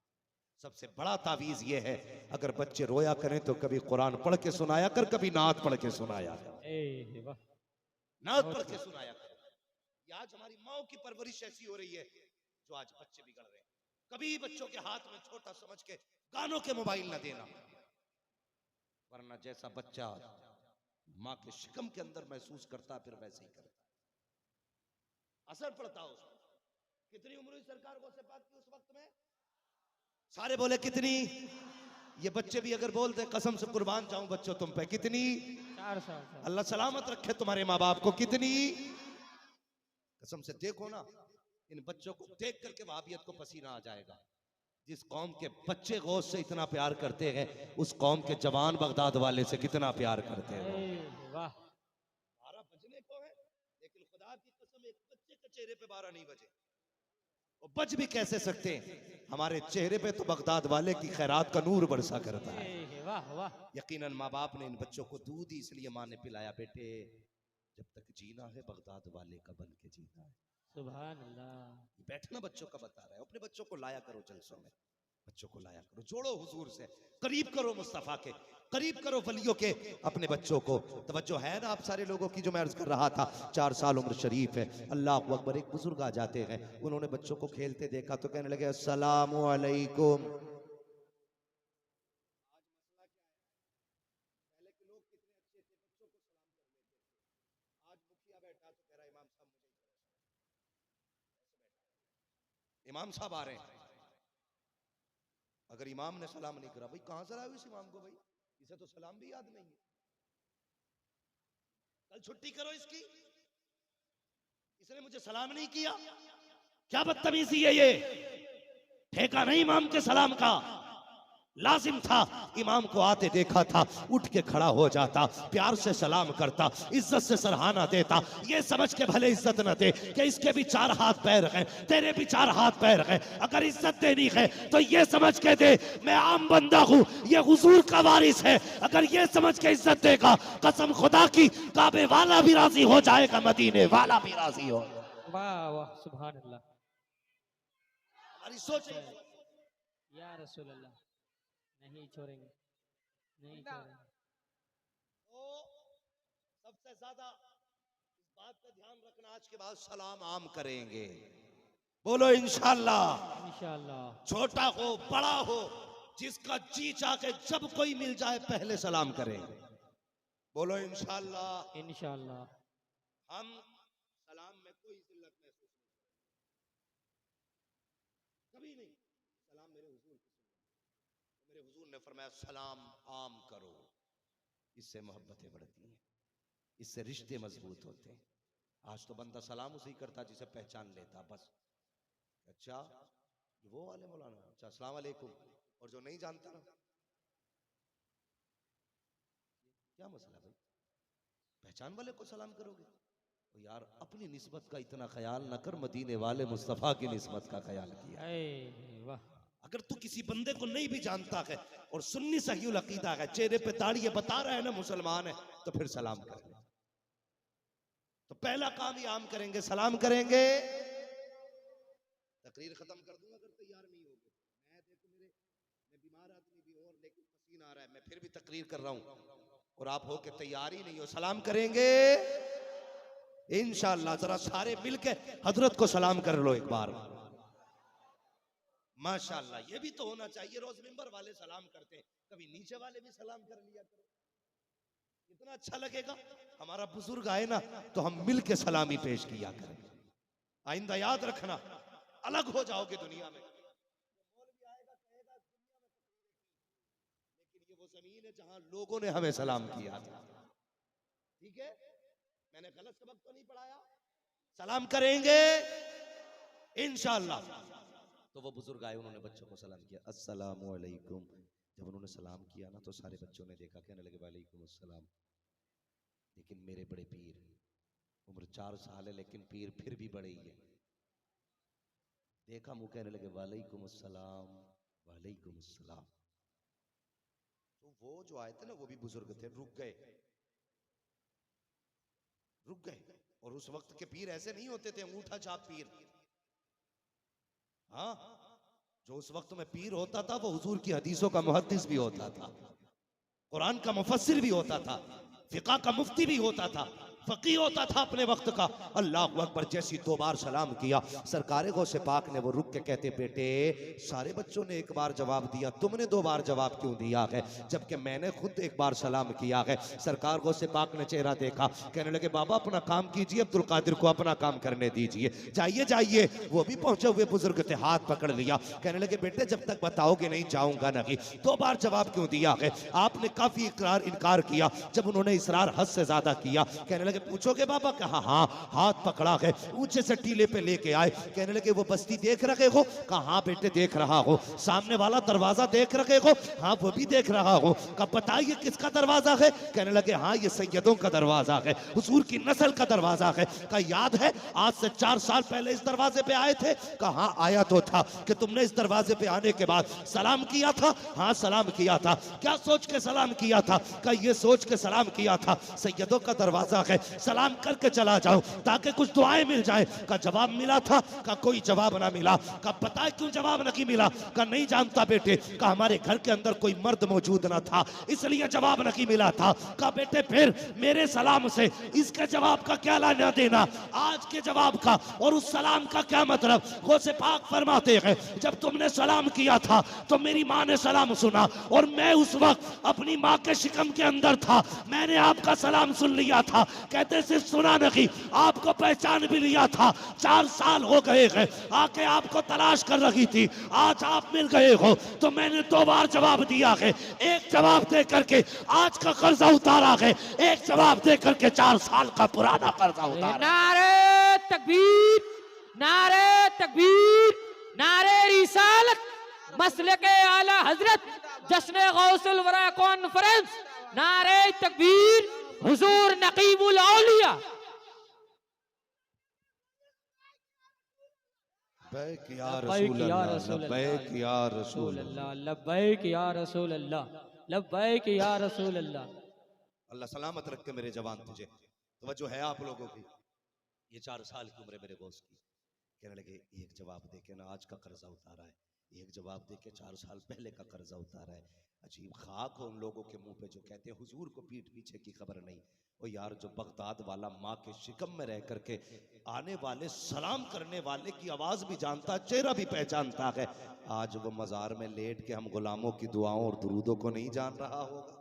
सबसे बड़ा तावीज ये है, अगर बच्चे रोया करें तो कभी कुरान पढ़ के सुनाया कर, कभी नात पढ़ के सुनाया कर, वाह नात पढ़ के सुनाया कर। ये आज हमारी माओ की परवरिश ऐसी हो रही है जो आज बच्चे बिगड़ रहे हैं। कभी बच्चों के हाथ में छोटा समझ के गानों के मोबाइल न देना, वरना जैसा बच्चा माँ के शिकम के अंदर महसूस करता है फिर वैसे ही करता है, असर पड़ता है उसको। कितनी उम्र हुई सरकार गौसे पाक की उस वक्त में? सारे बोले कितनी? ये बच्चे भी अगर बोलते कसम से कुर्बान जाऊं बच्चों तुम पे, कितनी? 4 साल। अल्लाह सलामत रखे तुम्हारे माँ बाप को, कितनी? कसम से देखो ना, इन बच्चों को देख करके वहाबियत को पसीना आ जाएगा। जिस कौम के बच्चे गौस से इतना प्यार करते हैं, उस कौम के जवान बगदाद वाले से कितना प्यार करते हैं। वाह 12 बजने को है, लेकिन खुदा की कसम एक बच्चे के चेहरे पे 12 नहीं बजे। वो बच भी कैसे सकते हैं? हमारे चेहरे पे तो बगदाद वाले की खैरात का नूर बरसा करता है। वाह वाह। यकीनन माँ बाप ने इन बच्चों को दूध ही इसलिए माँ ने पिलाया, बेटे जब तक जीना है बगदाद वाले का बन के जीना है। सुभान अल्लाह। बैठना बच्चों का बता रहा है, अपने बच्चों को लाया करो जलसों में, बच्चों को लाया करो, जोड़ो हुजूर से, करीब करो मुस्तफा के, करीब करो वलियों के अपने बच्चों को। तवज्जो है ना आप सारे लोगों की? जो मैं अर्ज कर रहा था, 4 साल उम्र शरीफ है, अल्लाह अकबर। एक बुजुर्ग आ जाते हैं, उन्होंने बच्चों को खेलते देखा तो कहने लगे अस्सलामु अलैकुम। इमाम साहब आ रहे हैं, अगर इमाम ने सलाम नहीं करा, भाई कहां से लाए इस इमाम को, भाई इसे तो सलाम भी याद नहीं है। कल छुट्टी करो इसकी, इसने मुझे सलाम नहीं किया, क्या बदतमीजी है ये। ठेका नहीं इमाम के सलाम का, लाजिम था इमाम को आते देखा था उठ के खड़ा हो जाता, प्यार से सलाम करता, इज्जत से सराहना देता, ये समझ के भले इज्जत न दे कि इसके भी 4 हाथ पैर हैं, तेरे भी 4 हाथ पैर हैं, अगर इज्जत देनी है तो ये समझ के दे मैं आम बंदा हूँ, ये हुजूर का वारिस है, अगर ये समझ के इज्जत देगा कसम खुदा की काबे वाला भी राजी हो जाएगा, मदीने वाला भी राजी हो। वाह वाह सुभान अल्लाह, हमारी सोच है या रसूल अल्लाह, नहीं छोड़ेंगे, नहीं छोड़ेंगे। तो सबसे ज्यादा इस बात पे ध्यान रखना, आज के बाद सलाम आम करेंगे, बोलो इंशाअल्लाह। इंशाअल्लाह। छोटा हो बड़ा हो, जिसका जी चाहे जब कोई मिल जाए पहले सलाम करेंगे, बोलो इंशाअल्लाह। इंशाअल्लाह। हम सलाम में कोई जिल्लत महसूस नहीं, कभी नहीं। सलाम मेरे हुजूर की सुन्नत, मेरे हुजूर ने फरमाया सलाम आम करो, इससे मोहब्बतें बढ़ती हैं, इससे रिश्ते मजबूत होते हैं। आज तो बंदा सलाम उसे ही करता जिसे पहचान लेता, बस अच्छा ये वो वाले मौलाना, अच्छा अस्सलाम वालेकुम, और जो नहीं जानता ना क्या मसला भाई, पहचान वाले को सलाम करोगे तो यार अपनी निस्बत का इतना ख्याल न कर, मदीने वाले मुस्तफा की निस्बत का ख्याल किया। वाह। अगर तू किसी बंदे को नहीं भी जानता है और सुन्नी सहीउल अकीदा है, चेहरे पे दाढ़ी है, बता रहा है ना मुसलमान है, तो फिर सलाम कर। तो पहला काम ही आम करेंगे, सलाम करेंगे। तकरीर खत्म कर दूंगा अगर तैयार नहीं होगे। मैं बीमार आदमी भी और लेकिन पसीना आ रहा है, मैं फिर भी तकरीर कर रहा हूं और आप हो के तैयार ही नहीं हो। सलाम करेंगे इंशाअल्लाह। जरा सारे मिलके हजरत को सलाम कर लो एक बार, माशाअल्लाह। ये भी तो होना चाहिए, रोज मिंबर वाले सलाम करते हैं, कभी नीचे वाले भी सलाम कर लिया करो, कितना अच्छा लगेगा। हमारा बुजुर्ग आए ना तो हम मिल के सलामी पेश किया करें। आइंदा याद रखना, अलग हो जाओगे दुनिया में। मौलवी आएगा कहेगा दुनिया में लेकिन ये वो जमीन है जहां लोगों ने हमें सलाम किया था। ठीक है, मैंने गलत सबक तो नहीं पढ़ाया। सलाम करेंगे इंशाअल्लाह। तो वो बुजुर्ग आए, उन्होंने बच्चों को सलाम किया, अस्सलामु अलैकुम। जब उन्होंने सलाम किया ना तो सारे बच्चों ने देखा, कहने लगे वालेकुम अस्सलाम। लेकिन मेरे बड़े पीर, उम्र 4 साल है लेकिन पीर फिर भी बड़े ही है, देखा मुंह, कहने लगे वालेकुम अस्सलाम वालेकुम अस्सलाम। तो वो जो आए थे ना वो भी बुजुर्ग थे, रुक गए। और उस वक्त के पीर ऐसे नहीं होते थे अंगूठा छाप पीर। हाँ, जो उस वक्त में पीर होता था वो हुजूर की हदीसों का मुहद्दिस भी होता था, कुरान का मुफस्सिर भी होता था, फिक़ह का मुफ्ती भी होता था, फकीह होता था अपने वक्त का। अल्लाह अकबर। जैसी 2 बार सलाम किया, सरकारे गौसे पाक ने वो रुक के कहते, बेटे सारे बच्चों ने 1 बार जवाब दिया, तुमने 2 बार जवाब क्यों दिया है, जबकि मैंने खुद 1 बार सलाम किया है। सरकार गौसे पाक ने चेहरा देखा, कहने लगे बाबा अपना काम कीजिए, अब्दुल कादिर को अपना काम करने दीजिए, जाइए जाइए। वो भी पहुंचे हुए बुजुर्ग थे, हाथ पकड़ लिया, कहने लगे बेटे जब तक बताओगे नहीं जाऊंगा नहीं। 2 बार जवाब क्यों दिया है, आपने काफी इनकार किया। जब उन्होंने इसरार हद से ज्यादा किया, कहने लगे पूछोगे बाबा, कहा हाँ। हाथ पकड़ा है, ऊंचे से टीले पे लेके आए, कहने लगे वो बस्ती देख रहे हो, कहा हाँ बेटे देख रहा हो। सामने वाला दरवाजा देख रहे हो, हाँ वो भी देख रहा हो। कहा बताइए किसका दरवाजा है, कहने लगे हाँ ये सैयदों का दरवाजा है, हुजूर की नस्ल का दरवाजा है। कहा याद है आज से 4 साल पहले इस दरवाजे पे आए थे, कहा हाँ आया तो था। कि तुमने इस दरवाजे पे आने के बाद सलाम किया था, हाँ सलाम किया था। क्या सोच के सलाम किया था, कहा ये सोच के सलाम किया था सैयदों का दरवाजा है, सलाम करके चला जाऊं ताकि कुछ दुआएं मिल जाए। का जवाब मिला था, का कोई जवाब ना मिला। का पता है क्यों जवाब नहीं मिला, का नहीं जानता बेटे, का हमारे घर के अंदर कोई मर्द मौजूद ना था इसलिए जवाब नहीं मिला था। का बेटे फिर मेरे सलाम से इसके जवाब का क्या लेना देना, आज के जवाब का और उस सलाम का क्या मतलब। गौसे पाक फरमाते हैं जब तुमने सलाम किया था तो मेरी माँ ने सलाम सुना और मैं उस वक्त अपनी माँ के शिकम के अंदर था, मैंने आपका सलाम सुन लिया था। कहते सिर्फ सुना नहीं, आपको पहचान भी लिया था। 4 साल हो गए हैं, आके आपको तलाश कर रही थी, आज आप मिल गए हो। तो मैंने 2 बार जवाब दिया है, एक जवाब दे करके आज का कर्जा उतारा है, एक जवाब दे करके 4 साल का पुराना कर्जा उतारा। नारे तकबीर, नारे तकबीर, नारे रिसालत, मसलके आला हजरत, जश्न गौसुल वरा कॉन्फ्रेंस, नारे तकबीर, हुजूर नकीबुल औलिया। लब्बैक या रसूल अल्लाह, लब्बैक या रसूल अल्लाह, लब्बैक या रसूल अल्लाह, लब्बैक या रसूल अल्लाह। अल्लाह सलामत रखे मेरे जवान तुझे। तवज्जो है आप लोगों की। ये 4 साल की उम्र है मेरे बॉस की। कहने लगे एक जवाब दे के ना आज का कर्जा उतारा है, एक जवाब दे के 4 साल पहले का कर्जा उतारा है। अजीब खाक हो उन लोगों के मुंह पे जो कहते हैं हुजूर को पीठ पीछे की खबर नहीं। ओ यार, जो बगदाद वाला माँ के शिकम में रह करके आने वाले सलाम करने वाले की आवाज भी जानता, चेहरा भी पहचानता है, आज वो मजार में लेट के हम गुलामों की दुआओं और दुरूदों को नहीं जान रहा होगा।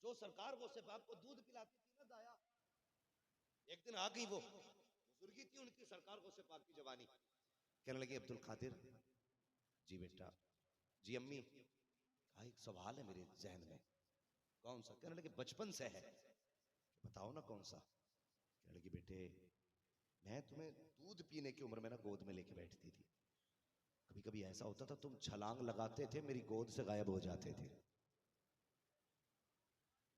जो सरकार वो से बाप को दूध पिलाती थी ना दाया, एक दिन आ गई वो बुजुर्गी थी उनकी, सरकार को से पाक की जवानी। कहने लगी अब्दुल कादिर जी बेटा, जी अम्मी, एक सवाल है मेरे जहन में। कौन सा? कहने लगे बचपन से है। बताओ ना कौन सा? कहने लगी बेटे, मैं तुम्हें दूध पीने की उम्र में ना गोद में लेके बैठती थी, कभी कभी ऐसा होता था तुम छलांग लगाते थे, मेरी गोद से गायब हो जाते थे।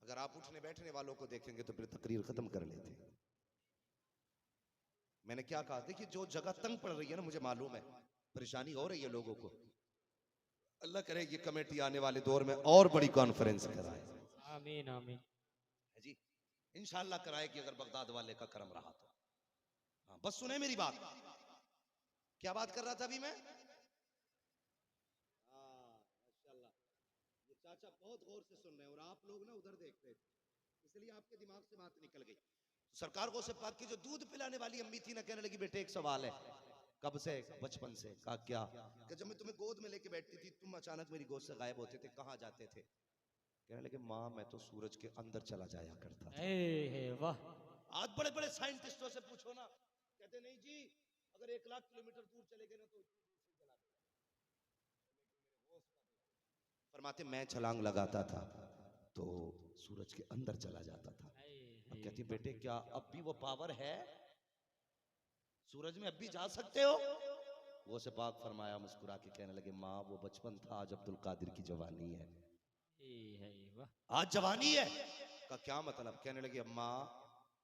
अगर आप उठने बैठने वालों को देखेंगे तो फिर तकरीर खत्म कर लेते। मैंने क्या कहा? देखिए, जो जगह तंग पड़ रही है ना, मुझे मालूम है परेशानी हो रही है लोगों को। अल्लाह करे ये कमेटी आने वाले दौर में और बड़ी कॉन्फ्रेंस कराए। आमीन आमीन जी, इंशाल्लाह कराएगी अगर बगदाद वाले का करम रहा तो। हाँ, बस सुने मेरी बात। क्या बात कर रहा था अभी मैं? माशाल्लाह, ये चाचा बहुत गौर से सुन रहे हैं और आप लोग ना उधर देख रहे थे, इसलिए आपके दिमाग से बात निकल गई। सरकार को से पाक की जो दूध पिलाने वाली अम्मी थी ना, कहने लगी बेटे एक सवाल है। कब से? बचपन से। कहा क्या? कि जब मैं तुम्हें गोद में लेके बैठती थी तुम अचानक मेरी गोद से गायब होते थे, कहाँ जाते थे? कहने लगे माँ मैं तो सूरज के अंदर चला जाया करता था। वाह। आज बड़े बड़े साइंटिस्टों से पूछो ना, कहते नहीं जी अगर 1 लाख किलोमीटर दूर चले गए ना तो फरमाते मैं छलांग लगाता था तो सूरज के अंदर चला जाता था। अब कहती बेटे क्या अब भी वो पावर है? सूरज में अब भी जा सकते हो? वो से पाक फरमाया मुस्कुरा के कहने लगे माँ वो बचपन था, आज अब्दुल कादिर की जवानी है। आज जवानी है का क्या मतलब? कहने लगे अम्मा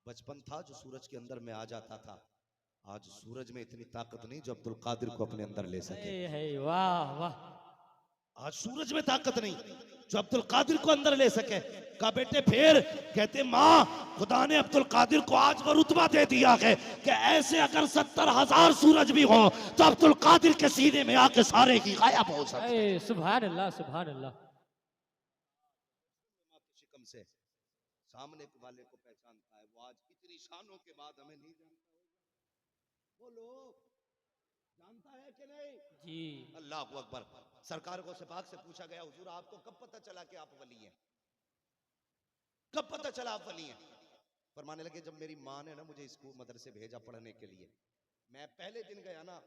बचपन था जो सूरज के अंदर में आ जाता था, आज सूरज में इतनी ताकत नहीं जो अब्दुल कादिर को अपने अंदर ले सके। वाह वाह। आज सूरज में ताकत नहीं जो अब्दुल कादिर को अंदर ले सके। का बेटे फिर? कहते माँ खुदा ने अब्दुल कादिर को आज वो रुतबा दे दिया है कि ऐसे अगर 70,000 सूरज भी हो तो अब्दुल कादिर के सीने में आके सारे की गायब हो सकते। सुभान अल्लाह सुभान अल्लाह। शिकम से सामने वाले को पहचानता है, वो आज इतनी शानों के बाद हमें नहीं जानता होगा। बोलो जानता है कि नहीं? जी अल्लाह अकबर। सरकार को सिपाक से पूछा गया हुजूर आपको कब पता चला कि आप वली हैं? कब पता चला आप वली हैं? फरमाने लगे जब मेरी माँ ने ना मुझे स्कूल मदरसे भेजा पढ़ने के लिए, मैं पहले दिन गया ना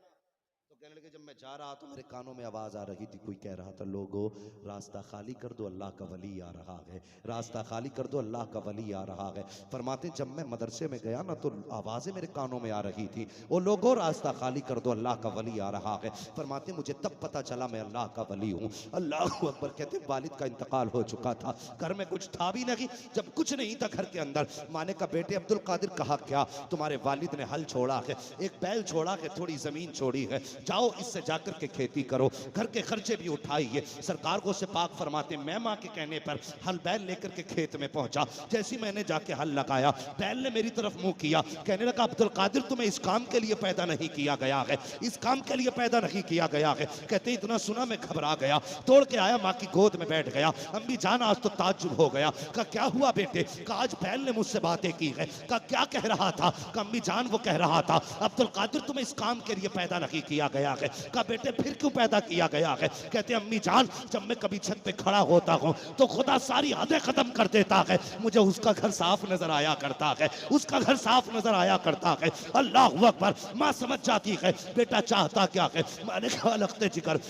तो कहने लगे जब मैं जा रहा तो मेरे कानों में आवाज आ रही थी, कोई कह रहा था लोगो रास्ता खाली कर दो अल्लाह का वली आ रहा है, रास्ता खाली कर दो अल्लाह का वली आ रहा है। फरमाते जब मैं मदरसे में गया ना तो आवाजें मेरे कानों में आ रही थी, वो लोगो रास्ता खाली कर दो अल्लाह का वली आ रहा है। फरमाते मुझे तब पता चला मैं अल्लाह का वली हूँ। अल्लाह अकबर। कहते वालिद का इंतकाल हो चुका था, घर में कुछ था भी नहीं, जब कुछ नहीं था घर के अंदर, माँ ने कहा बेटे अब्दुल कादिर कहा क्या? तुम्हारे वालिद ने हल छोड़ा है, एक बैल छोड़ा है, थोड़ी जमीन छोड़ी है, जाओ इससे जाकर के खेती करो, घर के खर्चे भी उठाइए। सरकार को से पाक फरमाते मैं माँ के कहने पर हल बैल लेकर के खेत में पहुंचा। जैसी मैंने जाके हल लगाया, बैल ने मेरी तरफ मुंह किया, कहने लगा अब्दुल कादिर तुम्हें इस काम के लिए पैदा नहीं किया गया है, इस काम के लिए पैदा नहीं किया गया है। कहते इतना सुना मैं घबरा गया, तोड़ के आया माँ की गोद में बैठ गया। अम्मी जान आज तो ताज्जुब हो गया। कहा क्या हुआ बेटे? कहा आज बैल ने मुझसे बातें की है। कहा क्या कह रहा था? कहा अम्मी जान वो कह रहा था अब्दुल कादिर तुम्हें इस काम के लिए पैदा नहीं किया गया है। कहा बेटे फिर क्यों पैदा किया गया है? कहते अम्मी जान जब मैं कभी छत पे खड़ा होता हूँ तो खुदा सारी हदें खत्म कर देता है, मुझे उसका घर साफ नजर आया करता है, उसका घर साफ नजर आया करता है। अल्लाह अकबर। माँ समझ जाती है बेटा चाहता क्या है। मैंने कहा लखते जिगर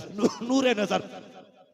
नूरे नजर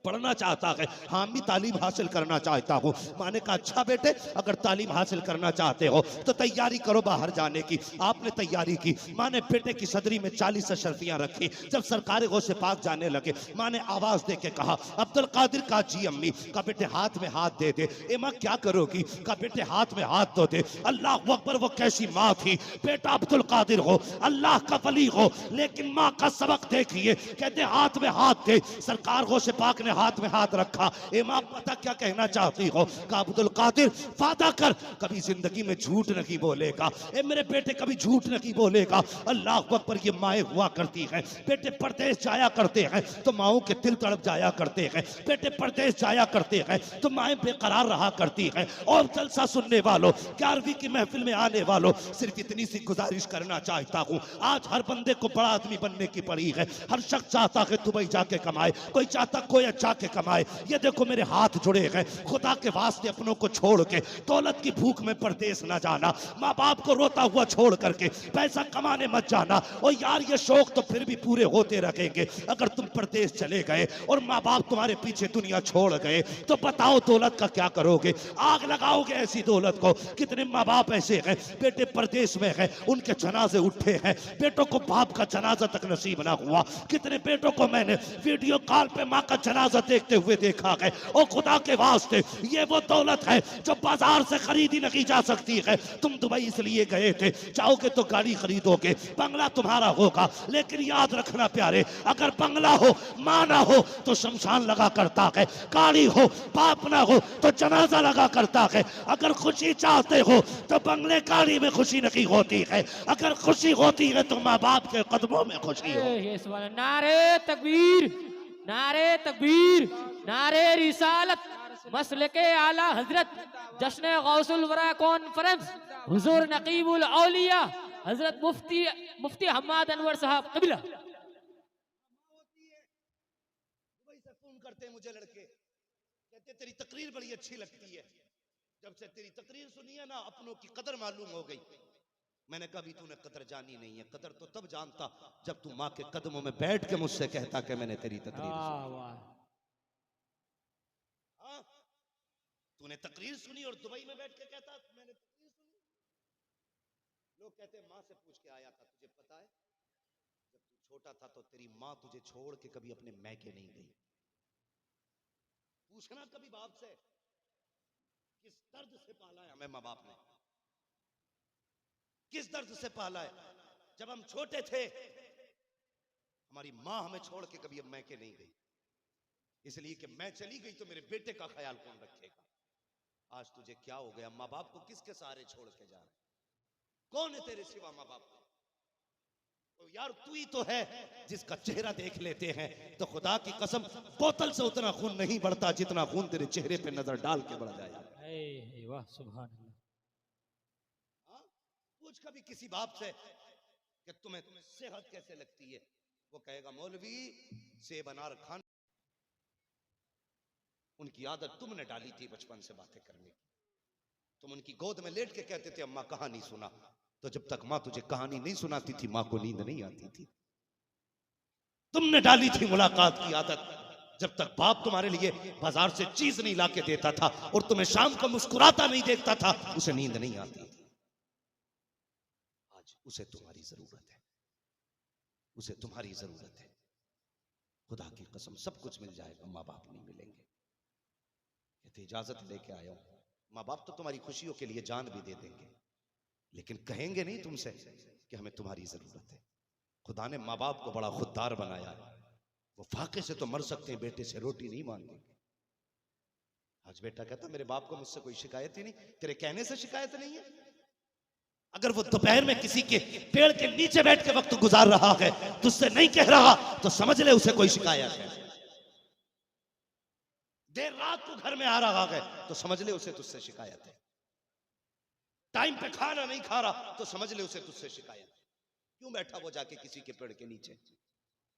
पढ़ना चाहता है, हाँ भी तालीम हासिल करना चाहता हूँ। मैंने कहा अच्छा बेटे अगर तालीम हासिल करना चाहते हो तो तैयारी करो बाहर जाने की। आपने तैयारी की। माँ ने बेटे की सदरी में 40 अशरफियां रखी। जब सरकार गौसे पाक जाने लगे माँ ने आवाज दे के कहा अब्दुल कादिर का जी अम्मी। का बेटे हाथ में हाथ दे दे। ए माँ क्या करोगी? का बेटे हाथ में हाथ दो दे। अल्लाह अकबर। वो कैसी माँ थी। बेटा अब्दुल कादिर हो, अल्लाह का वली हो, लेकिन माँ का सबक देखिए। कहते हाथ में हाथ दे। सरकार गौसे पाक ने हाथ में हाथ रखा। इमाम पता क्या कहना चाहती हो? का अब्दुल कादिर वादा कर कभी जिंदगी में झूठ नहीं बोलेगा। ए मेरे बेटे कभी झूठ नहीं बोलेगा। अल्लाह अकबर। ये माएँ हुआ करती हैं, बेटे परदेश जाया करते हैं तो माओं के दिल तड़प जाया करते हैं। बेटे परदेश जाया करते हैं तो माएँ बेकरार रहा करती हैं। और जलसा सुनने वालों, 11वीं की महफिल में आने वालों, सिर्फ इतनी सी गुजारिश करना चाहता हूँ। आज हर बंदे को बड़ा आदमी बनने की पड़ी है। हर शख्स चाहता है दुबई जाके कमाए, कोई चाहता कोई अच्छा के कमाए। ये देखो मेरे हाथ जुड़े हैं। खुदा के वास्ते अपनों को छोड़ के दौलत की भूख में परदेश न जाना, माँ बाप को रोता हुआ छोड़ करके पैसा कमाने मत जाना। और यार ये शौक तो फिर भी पूरे होते रहेंगे। अगर तुम परदेश चले गए और माँ बाप तुम्हारे पीछे दुनिया छोड़ गए तो बताओ दौलत का क्या करोगे? आग लगाओगे ऐसी दौलत को। कितने माँ बाप ऐसे हैं बेटे परदेश में है, उनके जनाजे उठे हैं, बेटों को बाप का जनाजा तक नसीब ना हुआ। कितने बेटों को मैंने वीडियो कॉल पे माँ का जनाजा देखते हुए देखा है। और खुदा के वास्ते ये वो दौलत है जो बाजार से खरीदी नहीं जा सकती है। तुम दुबई इसलिए गए थे, चाहोगे तो गाड़ी खरीदोगे, बंगला तुम्हारा होगा, लेकिन याद रखना प्यारे अगर बंगला हो माँ ना हो तो शमशान लगा करता है, गाड़ी हो बाप ना हो तो जनाजा लगा करता है। अगर खुशी चाहते हो तो बंगले गाड़ी में खुशी नहीं होती है, अगर खुशी होती है तो माँ बाप के कदमों में खुशी हो। ये सवाल। नारे तकबीर, नारे तकबीर, नारे रिसालत, मसलके आला हजरत, जश्न गौसुल वरा कॉन्फ्रेंस, हुजूर नकीबुल औलिया हजरत मुफ्ती हम्माद अनवर साहब कबिला। दुबई से फोन करते हैं मुझे लड़के, कहते तेरी तकरीर बड़ी अच्छी लगती है। जब से तेरी तकरीर सुनी है ना अपनों की कदर मालूम हो गई। मैंने कभी तूने कदर जानी नहीं है। कदर तो तब जानता जब तू माँ के कदमों में बैठ के मुझसे कहता कि मैंने तेरी तकरीर सुनी। हाँ, तूने तकरीर सुनी और दुबई में बैठ के कहता मैंने तकरीर सुनी। लोग कहते माँ से पूछ के आया था, तुझे पता है जब तू छोटा था तो तेरी माँ तुझे छोड़ के कभी अपने मैके नहीं गई। पूछना कभी बाप से किस दर्द से पाला है हमें माँ बाप ने, किस दर्द से पाला है। जब हम छोटे थे हमारी माँ हमें छोड़ के कभी अब मैके नहीं गई, इसलिए कि मैं चली गई तो मेरे बेटे का ख्याल कौन रखेगा। आज तुझे क्या हो गया? माँ बाप को किसके सहारे छोड़ के जा रहे? कौन है तेरे सिवा माँ बाप? तो यार तू ही तो है जिसका चेहरा देख लेते हैं तो खुदा की कसम बोतल से उतना खून नहीं बढ़ता जितना खून तेरे चेहरे पे नजर डाल के बढ़ जाएगा। वाह सुभान अल्लाह। पूछ कभी किसी बाप से कि तुम्हें सेहत कैसे लगती है, वो कहेगा मौलवी सेब अनार खान। उनकी आदत तुमने डाली थी बचपन से बातें करने की। तुम उनकी गोद में लेट के कहते थे अम्मा कहानी सुना, तो जब तक माँ तुझे कहानी नहीं सुनाती थी माँ को नींद नहीं आती थी। तुमने डाली थी मुलाकात की आदत। जब तक बाप तुम्हारे लिए बाजार से चीज नहीं लाके देता था और तुम्हें शाम को मुस्कुराता नहीं देखता था उसे नींद नहीं आती थी। आज उसे तुम्हारी जरूरत है, उसे तुम्हारी जरूरत है। खुदा की कसम सब कुछ मिल जाएगा, माँ बाप नहीं मिलेंगे। कहते इजाजत लेके आया हूं। माँ बाप तो तुम्हारी खुशियों के लिए जान भी दे देंगे, लेकिन कहेंगे नहीं तुमसे कि हमें तुम्हारी जरूरत है। खुदा ने माँ बाप को बड़ा खुददार बनाया है। वो फाके से तो मर सकते हैं, बेटे से रोटी नहीं मांगेंगे। आज बेटा कहता मेरे बाप को मुझसे कोई शिकायत ही नहीं, तेरे कहने से शिकायत नहीं है। अगर वो दोपहर में किसी के पेड़ के नीचे बैठ के वक्त गुजार रहा है तुझसे नहीं कह रहा तो समझ ले उसे कोई शिकायत है। देर रात को घर में आ रहा है तो समझ ले उसे तुझसे शिकायत है। टाइम पे खाना नहीं खा रहा तो समझ ले उसे तुझसे शिकायत है। क्यों बैठा वो जाके किसी के पेड़ के नीचे?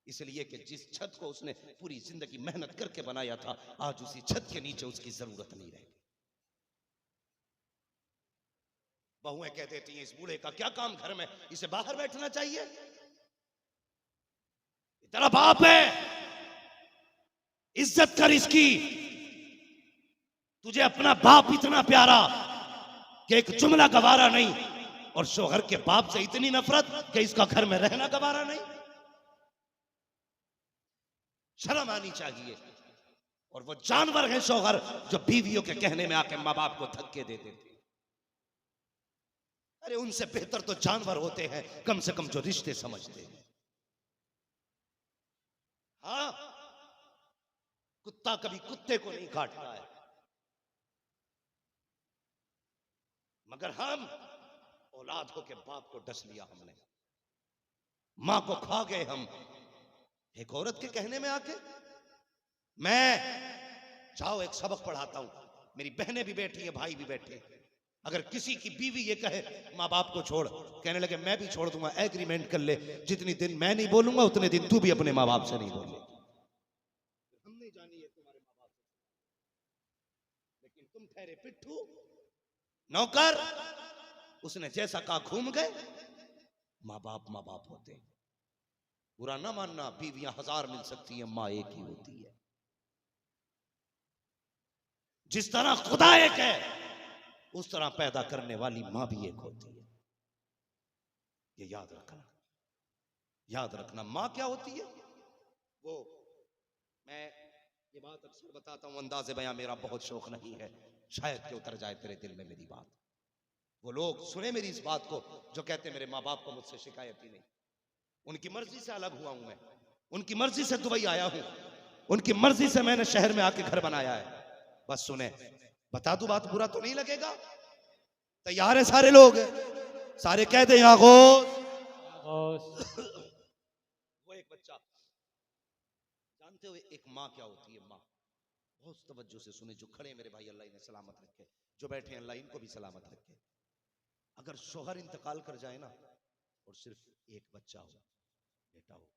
इसलिए कि जिस छत को उसने पूरी जिंदगी मेहनत करके बनाया था, आज उसी छत के नीचे उसकी जरूरत नहीं रही। बहुएं कह देती हैं इस बूढ़े का क्या काम घर में, इसे बाहर बैठना चाहिए। तेरा बाप है, इज्जत कर इसकी। तुझे अपना बाप इतना प्यारा कि एक जुमला गवारा नहीं, और शोहर के बाप से इतनी नफरत कि इसका घर में रहना गवारा नहीं। शर्म आनी चाहिए। और वो जानवर है शोहर जो बीवियों के कहने में आके माँ बाप को धक्के दे देते। अरे उनसे बेहतर तो जानवर होते हैं, कम से कम जो रिश्ते समझते हैं। हाँ, कुत्ता कभी कुत्ते को नहीं काटता है, मगर हम औलाद हो के बाप को डस लिया हमने, मां को खा गए हम एक औरत के कहने में आके। मैं जाओ एक सबक पढ़ाता हूं, मेरी बहनें भी बैठी हैं, भाई भी बैठे हैं। अगर किसी की बीवी ये कहे माँ बाप को छोड़, कहने लगे मैं भी छोड़ दूंगा, एग्रीमेंट कर ले, जितनी दिन मैं नहीं बोलूंगा उतने दिन तू भी अपने माँ बाप से नहीं बोले। हम नहीं जानी है तुम्हारे माँ बाप, लेकिन तुम ठहरे पिट्ठू नौकर। उसने जैसा कहा घूम गए। माँ बाप होते हैं। बुरा ना मानना, बीवियां 1000 मिल सकती हैं, माँ एक ही होती है। जिस तरह खुदा एक है, उस तरह पैदा करने वाली मां भी एक होती है। ये याद रखना, याद रखना। मां क्या होती है वो, मैं ये बात अक्सर बताता हूं, अंदाज़े बयां मेरा बहुत शौक नहीं है, शायद कि उतर जाए तेरे दिल में मेरी बात। वो लोग सुने मेरी इस बात को जो कहते मेरे माँ बाप को मुझसे शिकायत ही नहीं, उनकी मर्जी से अलग हुआ हूं मैं, उनकी मर्जी से दुबई आया हूं, उनकी मर्जी से मैंने शहर में आके घर बनाया है। बस सुने, बता दूं बात, बुरा तो नहीं लगेगा? तैयार है सारे लोग? सारे कह दे आगोश। वो एक बच्चा, जानते हो एक माँ क्या होती है? माँ बहुत तवज्जो से सुने, जो खड़े मेरे भाई अल्लाह इन्हें सलामत रखे, जो बैठे हैं अल्लाह इनको भी सलामत रखे। अगर शोहर इंतकाल कर जाए ना और सिर्फ एक बच्चा हो, बेटा हो,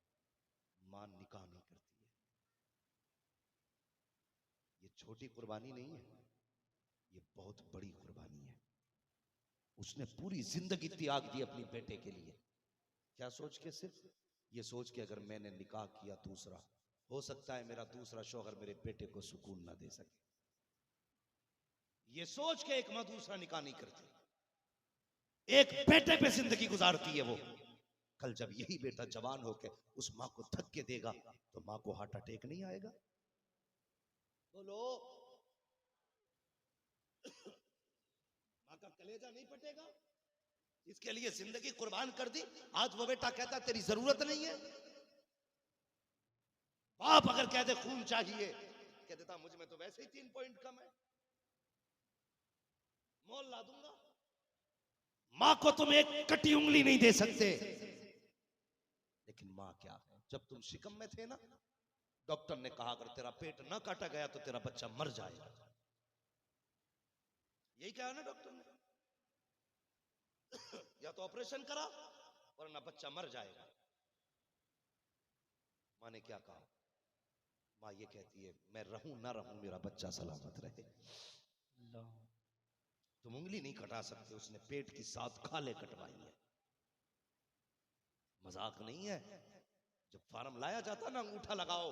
मां निकाह नहीं करती है। ये छोटी कुर्बानी नहीं है, ये बहुत बड़ी कुर्बानी है। उसने पूरी जिंदगी त्याग दी अपनी बेटे के लिए। क्या सोच के? सिर्फ ये सोच के अगर मैंने निकाह किया दूसरा, हो सकता है मेरा दूसरा शौहर मेरे बेटे को सुकून ना दे सके। ये सोच के एक मां दूसरा निकाह नहीं करती, एक बेटे पे जिंदगी गुजारती है वो। कल जब यही बेटा जवान होकर उस मां को धक्के देगा तो मां को हार्ट अटैक नहीं आएगा? बोलो, मां का कलेजा नहीं फटेगा? इसके लिए जिंदगी कुर्बान कर दी, आज वो बेटा कहता तेरी जरूरत नहीं है। बाप अगर कह दे खून चाहिए, कह देता मुझ में तो वैसे ही 3 पॉइंट कम है, मोल ला दूंगा। मां को तुम एक कटी उंगली नहीं दे सकते। लेकिन मां क्या है? जब तुम शिकम में थे ना, डॉक्टर ने कहा अगर तेरा पेट ना काटा गया तो तेरा बच्चा मर जाएगा। यही कहा ना डॉक्टर ने, या तो ऑपरेशन करा वरना बच्चा मर जाएगा। मां ने क्या कहा? मां ये कहती है मैं रहूं ना रहूं मेरा बच्चा सलामत रहे। तुम उंगली नहीं कटा सकते, उसने पेट की 7 खाले कटवाई है। मजाक नहीं है। जब फार्म लाया जाता ना, अंगूठा लगाओ,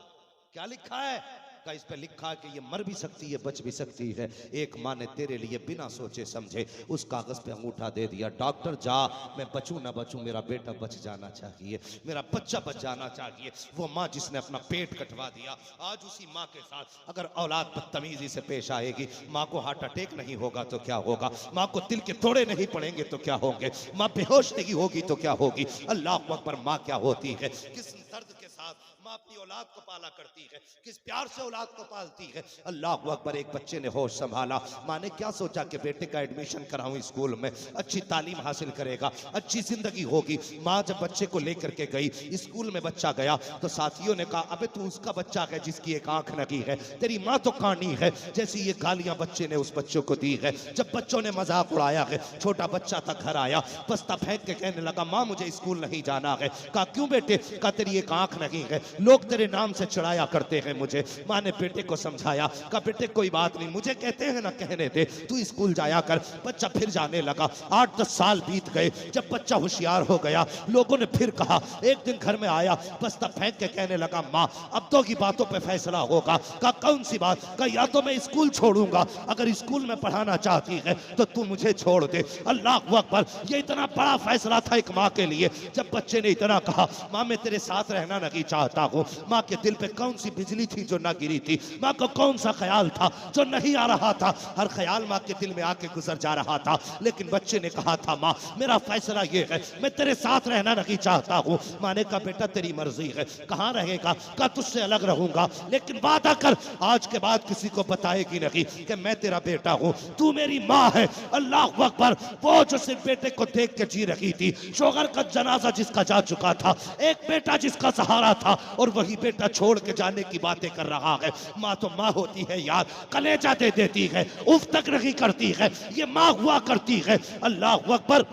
क्या लिखा है? का इस पे लिखा है कि ये मर भी सकती है, बच भी सकती है। एक माँ ने तेरे लिए बिना सोचे समझे उस कागज पे अंगूठा दे दिया। डॉक्टर जा, मैं बचूं ना बचूं, मेरा बेटा बच जाना चाहिए, मेरा बच्चा बच जाना चाहिए। वो माँ जिसने अपना पेट कटवा दिया, आज उसी माँ के साथ अगर औलाद बदतमीजी से पेश आएगी, माँ को हार्ट अटैक नहीं होगा तो क्या होगा? माँ को दिल के तोड़े नहीं पड़ेंगे तो क्या होंगे? माँ बेहोश नहीं होगी तो क्या होगी? अल्लाह अकबर, माँ क्या होती है, किस दर्द के साथ माँ अपनी औलाद को पाला करती है, किस प्यार से औलाद को पालती है। अल्लाह अकबर। एक बच्चे ने होश संभाला। माँ ने क्या सोचा कि बेटे का एडमिशन कराऊं स्कूल में, अच्छी तालीम हासिल करेगा, अच्छी जिंदगी होगी। माँ जब बच्चे को लेकर के गई स्कूल में, बच्चा गया तो साथियों ने कहा अबे तू उसका बच्चा है जिसकी एक आंख लगी है, तेरी माँ तो कानी है। जैसी ये गालियां बच्चे ने उस बच्चों को दी है। जब बच्चों ने मजाक उड़ाया है, छोटा बच्चा था, घर आया, बस्ता फेंक के कहने लगा माँ मुझे स्कूल नहीं जाना है। कहा क्यों बेटे? कहा तेरी एक आंख नहीं है, लोग तेरे नाम से चिढ़ाया करते हैं मुझे। माँ ने बेटे को समझाया। कहा बेटे कोई बात नहीं, मुझे कहते हैं ना कहने दे, तू स्कूल जाया कर। बच्चा फिर जाने लगा। 8-10 साल बीत गए। जब बच्चा होशियार हो गया, लोगों ने फिर कहा। एक दिन घर में आया, बस्ता फेंक के कहने लगा माँ अब तो की बातों पे फैसला होगा। कहा कौन सी बात? कहा या तो मैं स्कूल छोड़ूंगा, अगर स्कूल में पढ़ाना चाहती है तो तू मुझे छोड़ दे। अल्लाह अकबर। ये इतना बड़ा फैसला था एक माँ के लिए। जब बच्चे ने इतना कहा माँ मैं तेरे साथ रहना नहीं चाहता हूँ, माँ के दिल पे कौन सी बिजली थी जो ना गिरी थी? माँ को कौन सा ख्याल था जो नहीं आ रहा था? हर ख्याल माँ के दिल में आके गुजर जा रहा था। लेकिन बच्चे ने कहा था माँ मेरा फैसला ये है, मैं तेरे साथ रहना नहीं चाहता हूँ। माँ ने कहा बेटा तेरी मर्जी है, कहाँ रहेगा? कहा तुझसे अलग रहूंगा, लेकिन वादा कर आज के बाद किसी को बताएगी नहीं कि मैं तेरा बेटा हूँ, तू मेरी माँ है। अल्लाह अकबर। वो जो सिर्फ बेटे को देख के जी रही थी, शोहर का जनाजा जिसका जा चुका था, एक बेटा जिसका सहारा था, और वही बेटा छोड़ के जाने की बातें कर रहा है। माँ तो माँ होती है यार, कलेजा दे देती है, उफ तक नहीं करती है, ये माँ हुआ करती है। अल्लाह अकबर।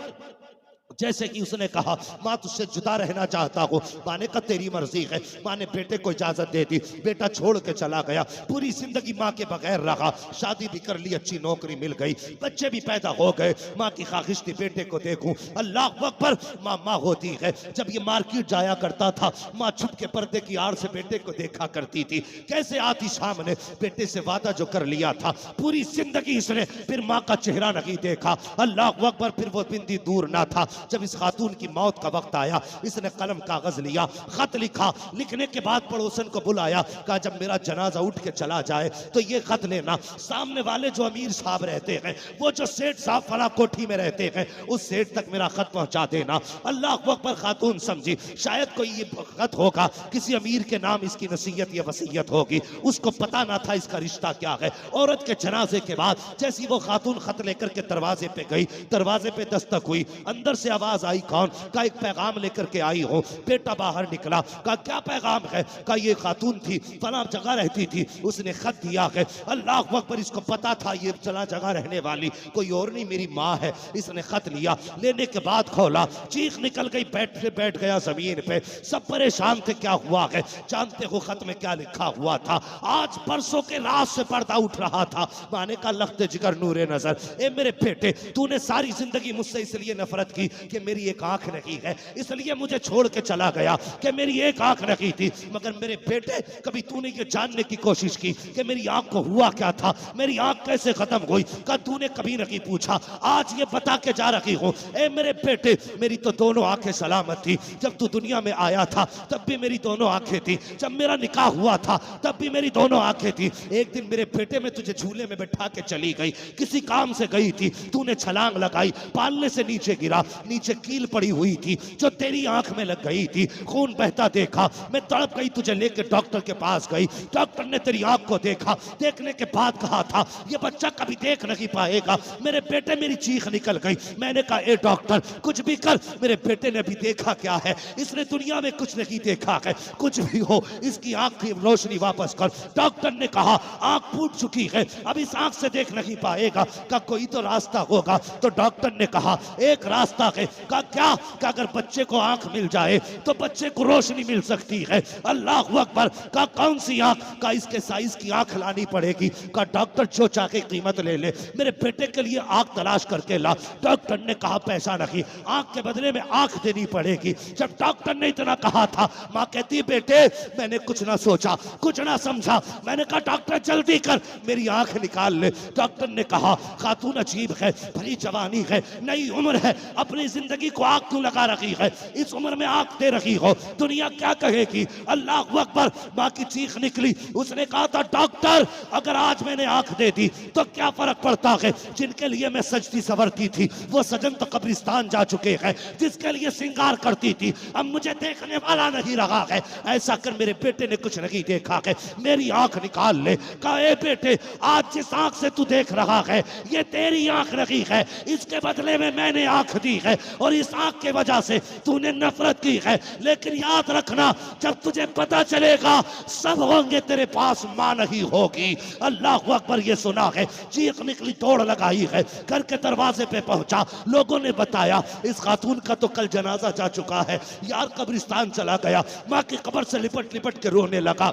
जैसे कि उसने कहा माँ तुझसे जुदा रहना चाहता हूँ। माँ ने कहा तेरी मर्जी है। माँ ने बेटे को इजाजत दे दी। बेटा छोड़ के चला गया, पूरी जिंदगी माँ के बगैर रहा। शादी भी कर ली, अच्छी नौकरी मिल गई, बच्चे भी पैदा हो गए। माँ की ख्वाहिश थी बेटे को देखूं। अल्लाह अकबर। माँ माँ होती है। जब ये मार्केट जाया करता था, माँ छुप के पर्दे की आड़ से बेटे को देखा करती थी। कैसे आती सामने, बेटे से वादा जो कर लिया था, पूरी जिंदगी इसने फिर माँ का चेहरा नहीं देखा। अल्लाह अकबर। फिर वो बिंदी दूर ना था। जब इस खातून की मौत का वक्त आया, इसने कलम कागज लिया, खत लिखा। लिखने के बाद पड़ोसन को बुलाया, कहा जब मेरा जनाजा उठ के चला जाए तो ये खत लेना, सामने वाले जो अमीर साहब रहते हैं, वो जो सेठ साहब फला कोठी में रहते हैं, उस सेठ तक मेरा खत पहुंचा देना। अल्लाह अकबर। खातून समझी शायद कोई ये खत होगा, किसी अमीर के नाम इसकी नसीहत या वसीयत होगी। उसको पता ना था इसका रिश्ता क्या है। औरत के जनाजे के बाद जैसी वो खातून खत लेकर के दरवाजे पे गई, दरवाजे पे दस्तक हुई, अंदर से आवाज आई कौन? का एक पैगाम लेकर के आई हो। बेटा बाहर निकला। कहा क्या पैगाम है? का ये खातून थी, फला जगह रहती थी, उसने खत दिया है। अल्लाह अकबर। इसको पता था ये फला जगह रहने वाली कोई और नहीं मेरी माँ है। इसने खत लिया, लेने के बाद खोला, चीख निकल गई, बैठ गया जमीन पे। सब परेशान थे क्या हुआ है। जानते हो खत में क्या लिखा हुआ था? आज परसों के रात से पर्दा उठ रहा था। माने का लख्त जिगर नूरे नजर, ए मेरे बेटे तूने सारी जिंदगी मुझसे इसलिए नफरत की कि मेरी एक आंख नहीं है, इसलिए मुझे छोड़ के चला गया कि मेरी एक आंख नहीं थी। मगर मेरे बेटे कभी तूने ये जानने की कोशिश की कि मेरी आंख को हुआ क्या था, मेरी आंख कैसे खत्म हुई? का तूने कभी नहीं पूछा। आज ये बता के जा रही हूँ, ए मेरे बेटे मेरी तो दोनों आंखें सलामत थी। जब तू दुनिया में आया था तब भी मेरी दोनों आंखें थी, जब मेरा निकाह हुआ था तब भी मेरी दोनों आंखें थी। एक दिन मेरे बेटे में तुझे झूले में बैठा के चली गई, किसी काम से गई थी, तूने छलांग लगाई, पालने से नीचे गिरा, नीचे कील पड़ी हुई थी जो तेरी आंख में लग गई थी, खून बहता देखा, मैं तड़प गई, तुझे लेके डॉक्टर के पास गई। डॉक्टर ने तेरी आंख को देखा, देखने के बाद कहा था ये बच्चा कभी देख नहीं पाएगा। मेरे बेटे मेरी चीख निकल गई। मैंने कहा ए डॉक्टर कुछ भी कर, मेरे बेटे ने अभी देखा क्या है? इसने दुनिया में कुछ नहीं देखा है। कुछ भी हो इसकी आंख की रोशनी वापस कर। डॉक्टर ने कहा आंख फूट चुकी है, अब इस आंख से देख नहीं पाएगा। का कोई तो रास्ता होगा। तो डॉक्टर ने कहा एक रास्ता है। का क्या? का अगर बच्चे को आंख मिल जाए तो बच्चे को रोशनी मिल सकती है। अल्लाह अकबर। का कौन सी आंख? का इसके साइज की आंख लानी पड़ेगी। का डॉक्टर जो चाहे कीमत ले ले, मेरे बेटे के लिए आंख तलाश करके ला। डॉक्टर ने कहा पैसा नहीं, आंख के बदले में आंख देनी पड़ेगी। जब डॉक्टर ने इतना कहा था, माँ कहती बेटे मैंने कुछ ना सोचा, कुछ ना समझा, मैंने कहा डॉक्टर जल्दी कर मेरी आंख निकाल ले। डॉक्टर ने कहा खातून अजीब है, भरी जवानी है, नई उम्र है, अपनी अपनी जिंदगी को आग क्यों लगा रखी है, इस उम्र में आग दे रखी हो, दुनिया क्या कहेगी। अल्लाह अकबर। माँ की चीख निकली, उसने कहा था डॉक्टर अगर आज मैंने आंख दे दी तो क्या फर्क पड़ता है, जिनके लिए मैं सजती सवरती थी वो सजन तो कब्रिस्तान जा चुके हैं, जिसके लिए श्रृंगार करती थी अब मुझे देखने वाला नहीं रहा है। ऐसा कर मेरे बेटे ने कुछ नहीं देखा है, मेरी आंख निकाल ले। कहा ए बेटे आज जिस आंख से तू देख रहा है ये तेरी आंख नहीं है, इसके बदले में मैंने आंख दी है और इस आंख के वजह से तूने नफरत की है, लेकिन याद रखना जब तुझे पता चलेगा सब होंगे तेरे पास, मां नहीं होगी। अल्लाह अकबर। ये सुना है, चीख निकली, दौड़ लगाई है, घर के दरवाजे पे पहुंचा, लोगों ने बताया इस खातून का तो कल जनाजा जा चुका है। यार कब्रिस्तान चला गया, मां की कब्र से लिपट लिपट के रोने लगा।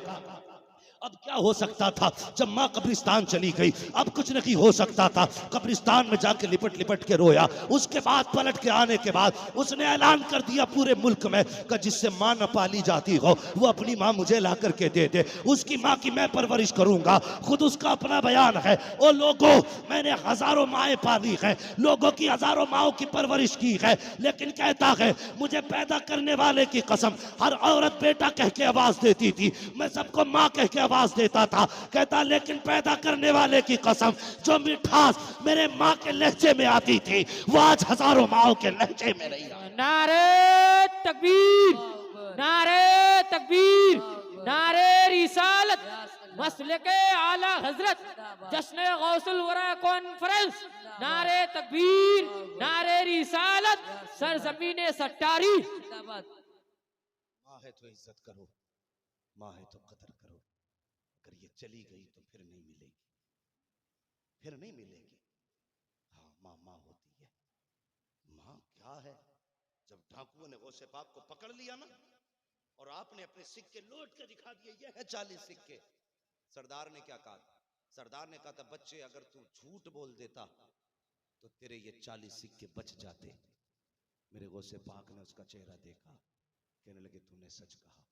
अब क्या हो सकता था, जब माँ कब्रिस्तान चली गई अब कुछ नहीं हो सकता था। कब्रिस्तान में जाके लिपट लिपट के रोया। उसके बाद पलट के आने के बाद उसने ऐलान कर दिया पूरे मुल्क में कि जिससे माँ न पाली जाती हो वो अपनी माँ मुझे ला करके दे दे, उसकी माँ की मैं परवरिश करूंगा। खुद उसका अपना बयान है, ओ लोगों मैंने हजारों माएँ पाली हैं, लोगों की हजारों माओं की परवरिश की है, लेकिन कहता है मुझे पैदा करने वाले की कसम हर औरत बेटा कह के आवाज देती थी, मैं सबको माँ कह के आवाज देता था। कहता लेकिन पैदा करने वाले की कसम जो मिठास मेरे माँ के लहजे में आती थी वो आज हजारों माओं के लहजे में नहीं आती। नारे तकबीर, नारे तकबीर, नारे रिसालत, मसलके आला हजरत, जश्न गौसुल वरा कॉन्फ्रेंस, नारे तकबीर, नारे रिसालत, सरजमीने सट्टारी। माँ है तो इज्जत करो, माँ है तो कदर करो, अगर ये चली गई तो फिर नहीं मिलेगी, फिर नहीं मिलेगी। हाँ माँ माँ होती है। माँ क्या है, जब डाकुओं ने गौसे पाक को पकड़ लिया ना और आपने अपने सिक्के लौट के दिखा दिए, ये है 40 सिक्के। सरदार ने क्या कहा, सरदार ने कहा था बच्चे अगर तू झूठ बोल देता तो तेरे ये 40 सिक्के बच जाते। मेरे गौसे पाक ने उसका चेहरा देखा, कहने लगे तूने सच कहा,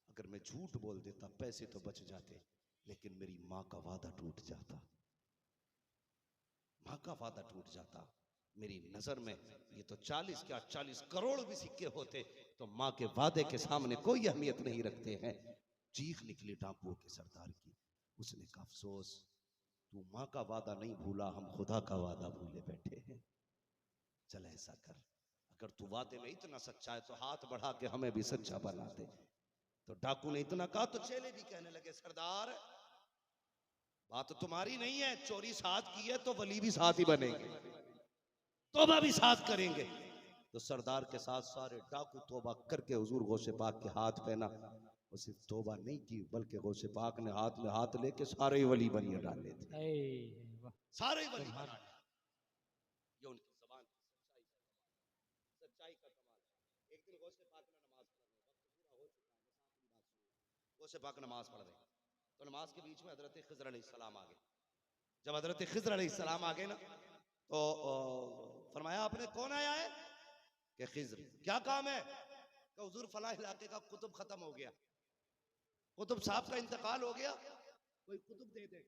अगर मैं झूठ बोल देता पैसे तो बच जाते लेकिन मेरी माँ का वादा टूट जाता, माँ का वादा टूट जाता। मेरी नजर में ये तो 40 क्या 40 करोड़ भी सिक्के होते तो माँ के वादे के सामने कोई अहमियत नहीं रखते हैं। चीख निकली डाकुओं के सरदार की, उसने कहा अफसोस तू माँ का वादा नहीं भूला, हम खुदा का वादा भूले बैठे हैं। चल ऐसा कर, अगर तू वादे में इतना सच्चा है तो हाथ बढ़ा के हमें भी सच्चा बना दे। तो डाकू ने इतना कहा तो चेले भी कहने लगे सरदार बात तुम्हारी नहीं है, चोरी साथ की है तो वली भी साथ ही बनेंगे, तौबा भी साथ करेंगे। तो सरदार के साथ सारे डाकू तौबा करके हुजूर गौसे पाक के हाथ पहना। वो सिर्फ तौबा नहीं की बल्कि गौसे पाक ने हाथ में हाथ लेके सारे वली बनिए डाले थे, सारे वली बना डाले। ये उनकी ज़बान की सच्चाई का कमाल। एक दिन गौसे पाक ने नमाज पढ़ा, वक्त पूरा हो चुका है, गौसे पाक नमाज पढ़ रहे, तो नमाज के बीच में हजरत खिज़र अलैहिस्सलाम आ गए। जब हजरत खिज़र अलैहिस्सलाम आ गए ना तो फरमाया आपने कौन आया है, कि खिज़र। क्या काम है, कि हुजूर फला इलाके का कुतुब खत्म हो गया, कुतुब साहब का इंतकाल हो गया, कोई कुतुब दे दे,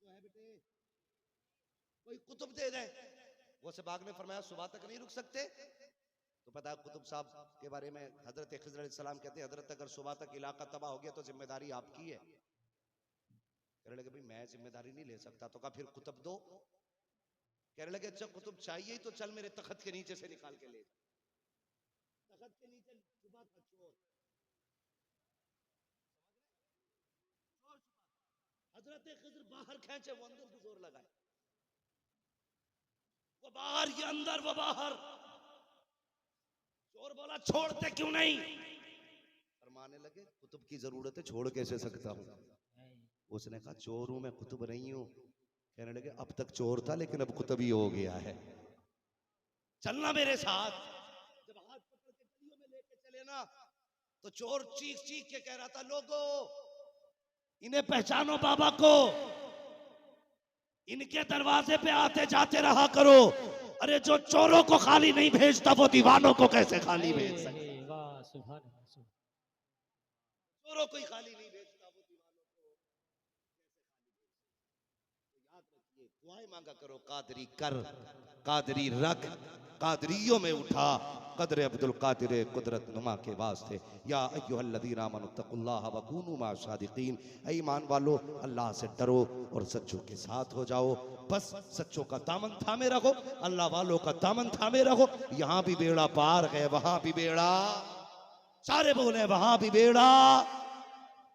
जो है बेटे कोई कुतुब दे दे। वो से बाग ने फरमाया सुबह तक नहीं रुक सकते। तो पता है कुतुब साहब के बारे में हजरत खिज़र अलैहिस्सलाम कहते हैं हजरत अगर सुबह तक इलाका तबाह हो गया तो जिम्मेदारी आपकी है। कहने लगे भाई मैं जिम्मेदारी नहीं ले सकता। तो कहा फिर कुतुब दो। कहने लगे अच्छा कुतुब चाहिए तो चल मेरे तख्त के नीचे से निकाल के ले। तख्त के नीचे छुपा था चोर, हजरत खिज़र बाहर खींचे, वो अंदर को जोर लगाए, वो बाहर ये अंदर वो बाहर। चोर बोला छोड़ते क्यों नहीं, फरमाने लगे कुतुब की जरूरत है छोड़ कैसे सकता हूं। उसने कहा चोर हूं मैं कुतुब नहीं हूं। कहने लगे अब तक चोर था लेकिन अब कुतुब ही हो गया है, चलना मेरे साथ। जब हाथ पकड़ के गलियों में लेके चले ना तो चोर चीख चीख के कह रहा था लोगों इन्हें पहचानो बाबा को, इनके दरवाजे पे आते जाते रहा करो। अरे जो चोरों को खाली नहीं भेजता वो दीवानों को कैसे खाली भेज सकता। चोरों को ही खाली नहीं भेजता वो दीवानों को कैसे खाली भेज सकता। तो याद रखिए दुआएं मांगा करो, कादरी कर कादरी रख कादरियों में उठा, कदर अब्दुल कादिर कुदरत नुमा के वास्ते। या अय्युहल्लज़ीना आमनुत्तकुल्लाह व कूनू मा सादिकीन, ऐ ईमान वालो अल्लाह से डरो और सच्चों के साथ हो जाओ। बस सच्चों का दामन थामे रखो, अल्लाह वालों का दामन थामे रखो। यहाँ भी बेड़ा पार है, वहां भी बेड़ा, सारे बोले वहां भी बेड़ा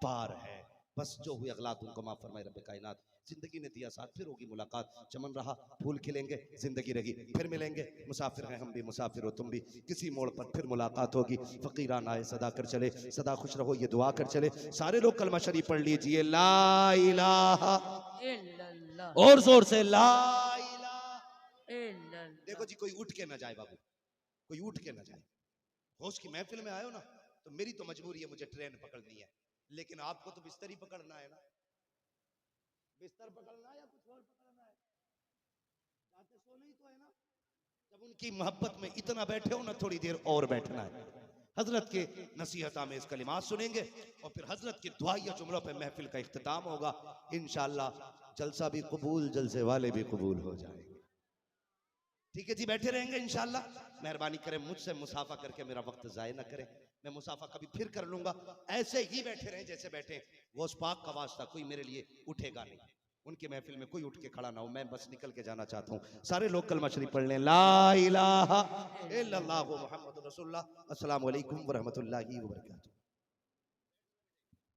पार है। बस जो हुए अगलात उनको माफ फरमाए रब्बे कायनात। जिंदगी ने दिया साथ, फिर होगी मुलाकात। चमन रहा फूल खिलेंगे, जिंदगी रही फिर मिलेंगे। मुसाफिर हैं हम भी, मुसाफिर हो तुम भी, किसी मोड़ पर फिर मुलाकात होगी। फकीरान आए सदा कर चले, सदा खुश रहो ये दुआ कर चले। सारे लोग कलमा शरीफ पढ़ लीजिए, ला इलाहा इल्लल्लाह और जोर से ला इलाहा। इल्लल्लाह। देखो जी, कोई उठ के ना जाए बाबू, कोई उठ के ना जाए। होश की महफिल में आयो ना, तो मेरी तो मजबूरी है, मुझे ट्रेन पकड़नी है, लेकिन आपको तो बिस्तर ही पकड़ना है ना। बिस्तर पकड़ना है या कुछ और पकड़ना है? जाते सोना ही तो है ना। जब उनकी मोहब्बत में इतना बैठे हो ना, थोड़ी देर और बैठना है। हजरत के नसीहता में इस कलिमात सुनेंगे और फिर हजरत की दुआ या जुमलों पे महफिल का इख्तिताम होगा। इंशाअल्लाह जलसा भी कबूल, जलसे वाले भी कबूल हो जाएंगे। ठीक है जी, बैठे रहेंगे इंशाअल्लाह। मेहरबानी करें मुझसे मुसाफा करके मेरा वक्त जाया ना करें। मैं मुसाफा कभी फिर कर लूंगा, ऐसे ही बैठे रहें जैसे बैठे। वो उस पाक का वास्ता, कोई मेरे लिए उठेगा नहीं, उनकी महफिल में कोई उठ के खड़ा ना हो। मैं बस निकल के जाना चाहता हूँ। सारे लोग कलमा शरीफ पढ़ लें, ला इलाहा इल्लल्लाहु मुहम्मदुर रसूलुल्लाह। अस्सलामु अलैकुम व रहमतुल्लाहि व बरकातुहू।